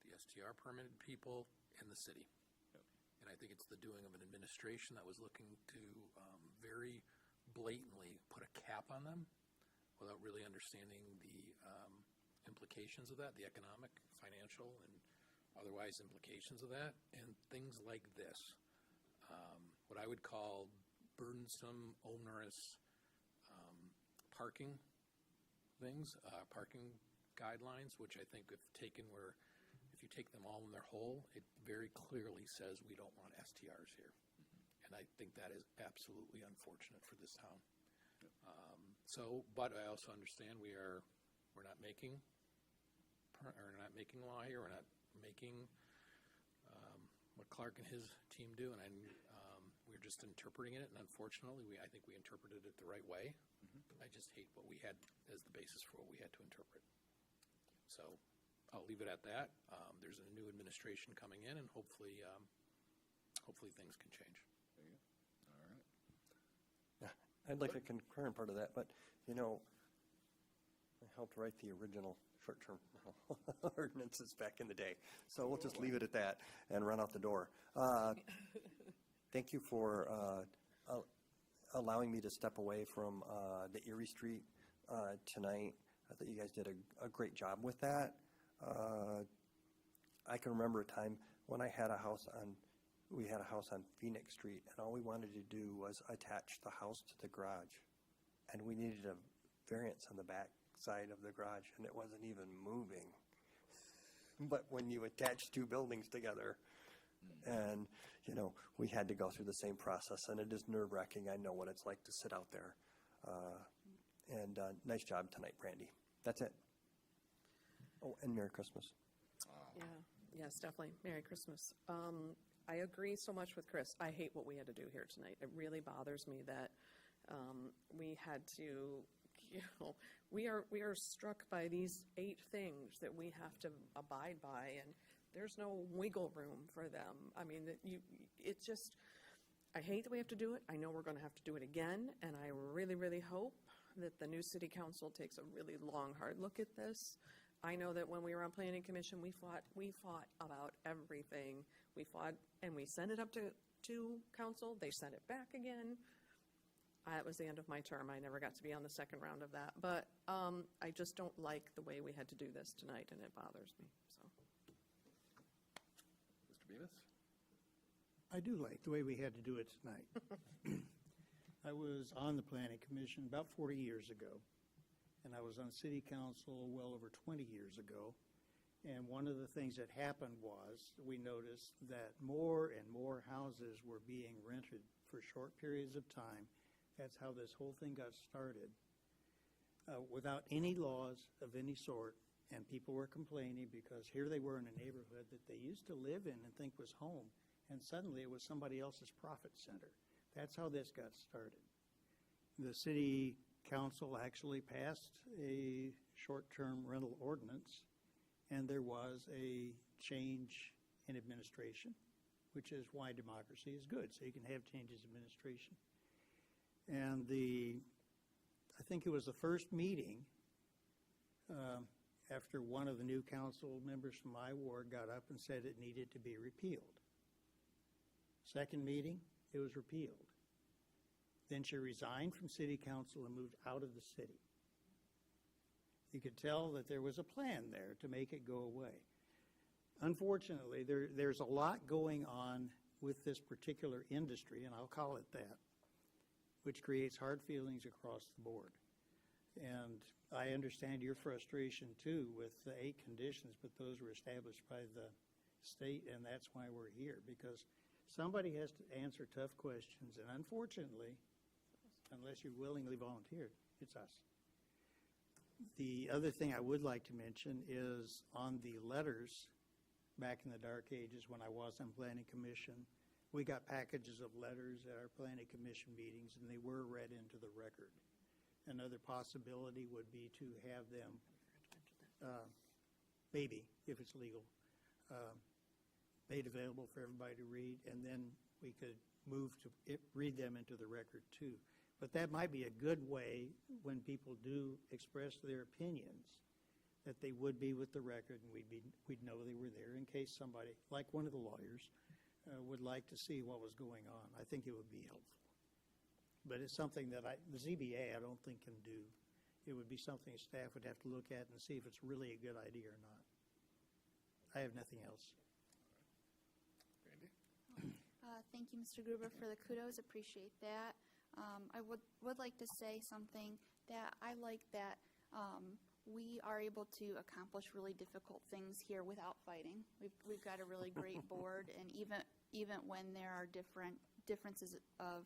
the STR permitted people, and the city. Yep. And I think it's the doing of an administration that was looking to very blatantly put a cap on them without really understanding the implications of that, the economic, financial, and otherwise implications of that, and things like this. What I would call burdensome, onerous parking things, parking guidelines, which I think if you take them all in their whole, it very clearly says we don't want STRs here. And I think that is absolutely unfortunate for this town. But I also understand we're not making law here. We're not making what Clark and his team do, and we're just interpreting it. And unfortunately, I think we interpreted it the right way. I just hate what we had as the basis for what we had to interpret. So I'll leave it at that. There's a new administration coming in, and hopefully things can change. There you go. All right. Yeah, I'd like to concur in part of that, but, I helped write the original short-term ordinance. ordinances back in the day. So we'll just leave it at that and run out the door. Thank you for allowing me to step away from the Erie Street tonight. I thought you guys did a great job with that. I can remember a time when we had a house on Phoenix Street, and all we wanted to do was attach the house to the garage. And we needed a variance on the back side of the garage, and it wasn't even moving. But when you attach two buildings together, and, we had to go through the same process, and it is nerve-wracking. I know what it's like to sit out there. And nice job tonight, Brandy. That's it. Oh, and Merry Christmas. Yeah, yes, definitely. Merry Christmas. I agree so much with Chris. I hate what we had to do here tonight. It really bothers me that we had to, we are struck by these 8 things that we have to abide by, and there's no wiggle room for them. I mean, it's just, I hate that we have to do it. I know we're going to have to do it again, and I really, really hope that the new city council takes a really long, hard look at this. I know that when we were on planning commission, we fought about everything. We fought, and we sent it up to council. They sent it back again. That was the end of my term. I never got to be on the second round of that. But I just don't like the way we had to do this tonight, and it bothers me. So, Mr. Bemis? I do like the way we had to do it tonight. I was on the planning commission about 40 years ago, and I was on city council well over 20 years ago. And one of the things that happened was we noticed that more and more houses were being rented for short periods of time. That's how this whole thing got started. Without any laws of any sort, and people were complaining because here they were in a neighborhood that they used to live in and think was home, and suddenly it was somebody else's profit center. That's how this got started. The city council actually passed a short-term rental ordinance, and there was a change in administration, which is why democracy is good, so you can have changes in administration. And I think it was the first meeting after one of the new council members from my ward got up and said it needed to be repealed. Second meeting, it was repealed. Then she resigned from city council and moved out of the city. You could tell that there was a plan there to make it go away. Unfortunately, there's a lot going on with this particular industry, and I'll call it that, which creates hard feelings across the board. And I understand your frustration, too, with the 8 conditions, but those were established by the state, and that's why we're here, because somebody has to answer tough questions, and unfortunately, unless you willingly volunteered, it's us. The other thing I would like to mention is on the letters back in the dark ages when I was on planning commission, we got packages of letters at our planning commission meetings, and they were read into the record. Another possibility would be to have them, maybe, if it's legal, made available for everybody to read, and then we could move to read them into the record too. But that might be a good way when people do express their opinions, that they would be with the record, and we'd know they were there in case somebody, like one of the lawyers, would like to see what was going on. I think it would be helpful. But it's something that the ZBA I don't think can do. It would be something staff would have to look at and see if it's really a good idea or not. I have nothing else. Brandy? Thank you, Mr. Gruber, for the kudos. Appreciate that. I would like to say something that I like that we are able to accomplish really difficult things here without fighting. We've got a really great board, and even when there are differences of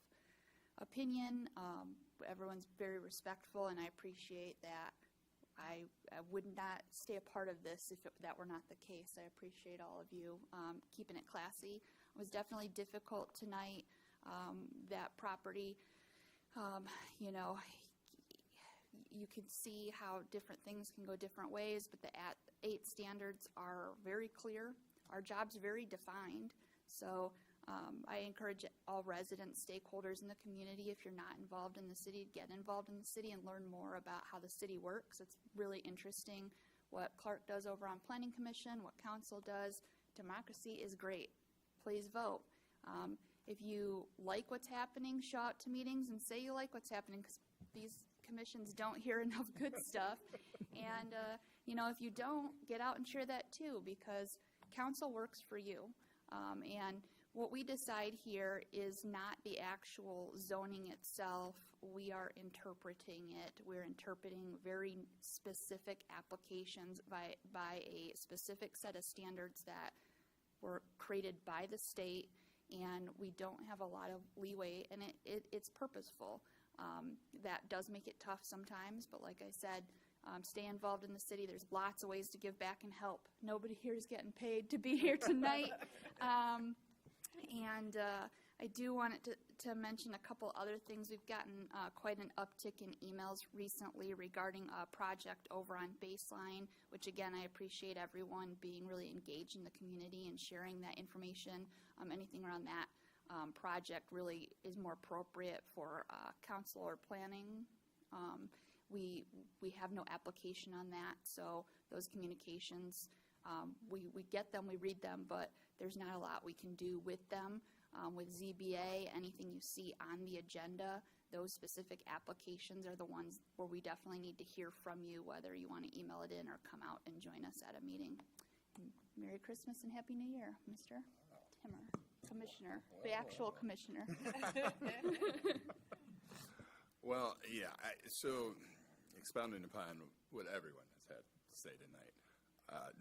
opinion, everyone's very respectful, and I appreciate that. I would not stay a part of this if that were not the case. I appreciate all of you keeping it classy. It was definitely difficult tonight. That property, you can see how different things can go different ways, but the 8 standards are very clear. Our job's very defined. So I encourage all residents, stakeholders in the community, if you're not involved in the city, get involved in the city and learn more about how the city works. It's really interesting what Clark does over on Planning Commission, what council does. Democracy is great. Please vote. If you like what's happening, show up to meetings and say you like what's happening, because these commissions don't hear enough good stuff. And, if you don't, get out and share that too, because council works for you. And what we decide here is not the actual zoning itself. We are interpreting it. We're interpreting very specific applications by a specific set of standards that were created by the state, and we don't have a lot of leeway, and it's purposeful. That does make it tough sometimes, but like I said, stay involved in the city. There's lots of ways to give back and help. Nobody here is getting paid to be here tonight. And I do want to mention a couple other things. We've gotten quite an uptick in emails recently regarding a project over on Baseline, which again, I appreciate everyone being really engaged in the community and sharing that information. Anything around that project really is more appropriate for council or planning. We have no application on that, so those communications, we get them, we read them, but there's not a lot we can do with them. With ZBA, anything you see on the agenda, those specific applications are the ones where we definitely need to hear from you, whether you want to email it in or come out and join us at a meeting. And Merry Christmas and Happy New Year, Mr. Timmer, Commissioner, the actual commissioner. Well, yeah, so expounding upon what everyone has had to say tonight.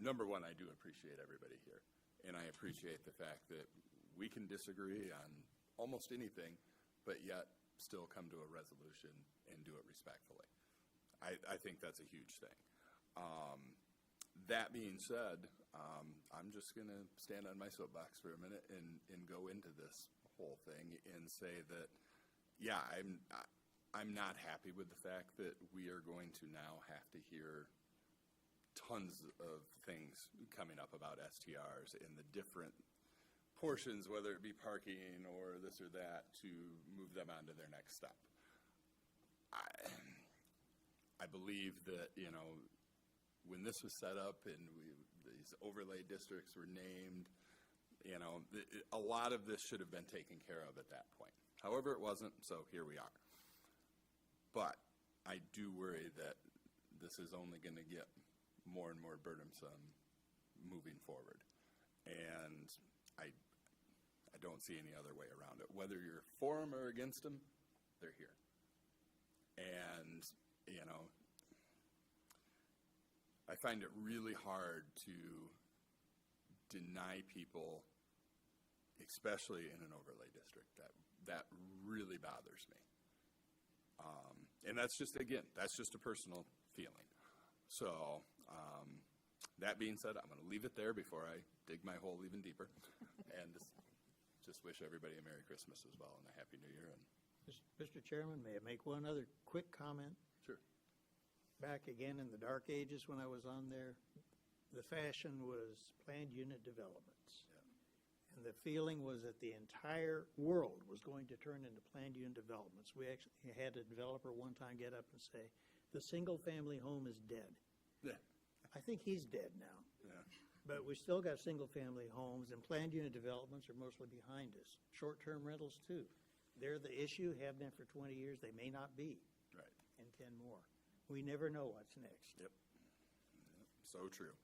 Number one, I do appreciate everybody here, and I appreciate the fact that we can disagree on almost anything, but yet still come to a resolution and do it respectfully. I think that's a huge thing. That being said, I'm just going to stand on my soapbox for a minute and go into this whole thing and say that, yeah, I'm not happy with the fact that we are going to now have to hear tons of things coming up about STRs in the different portions, whether it be parking or this or that, to move them on to their next step. I believe that, when this was set up and these overlay districts were named, a lot of this should have been taken care of at that point. However, it wasn't, so here we are. But I do worry that this is only going to get more and more burdensome moving forward. And I don't see any other way around it. Whether you're for them or against them, they're here. And, I find it really hard to deny people, especially in an overlay district. That really bothers me. And that's just a personal feeling. So, that being said, I'm going to leave it there before I dig my hole even deeper. And just wish everybody a Merry Christmas as well and a Happy New Year. And Mr. Chairman, may I make one other quick comment? sure. Back again in the dark ages when I was on there, the fashion was planned unit developments. And the feeling was that the entire world was going to turn into planned unit developments. We actually had a developer one time get up and say, the single-family home is dead. Yeah. I think he's dead now. Yeah. But we still got single-family homes, and planned unit developments are mostly behind us. Short-term rentals, too. They're the issue, have been for 20 years. They may not be Right. in 10 more. We never know what's next. Yep. So true.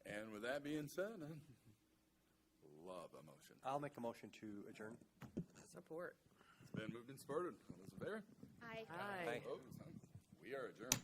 And with that being said, I love a motion. I'll make a motion to adjourn. Support. It's been moved and supported. All those in favor? Aye. Aye. Opposed? We are adjourned.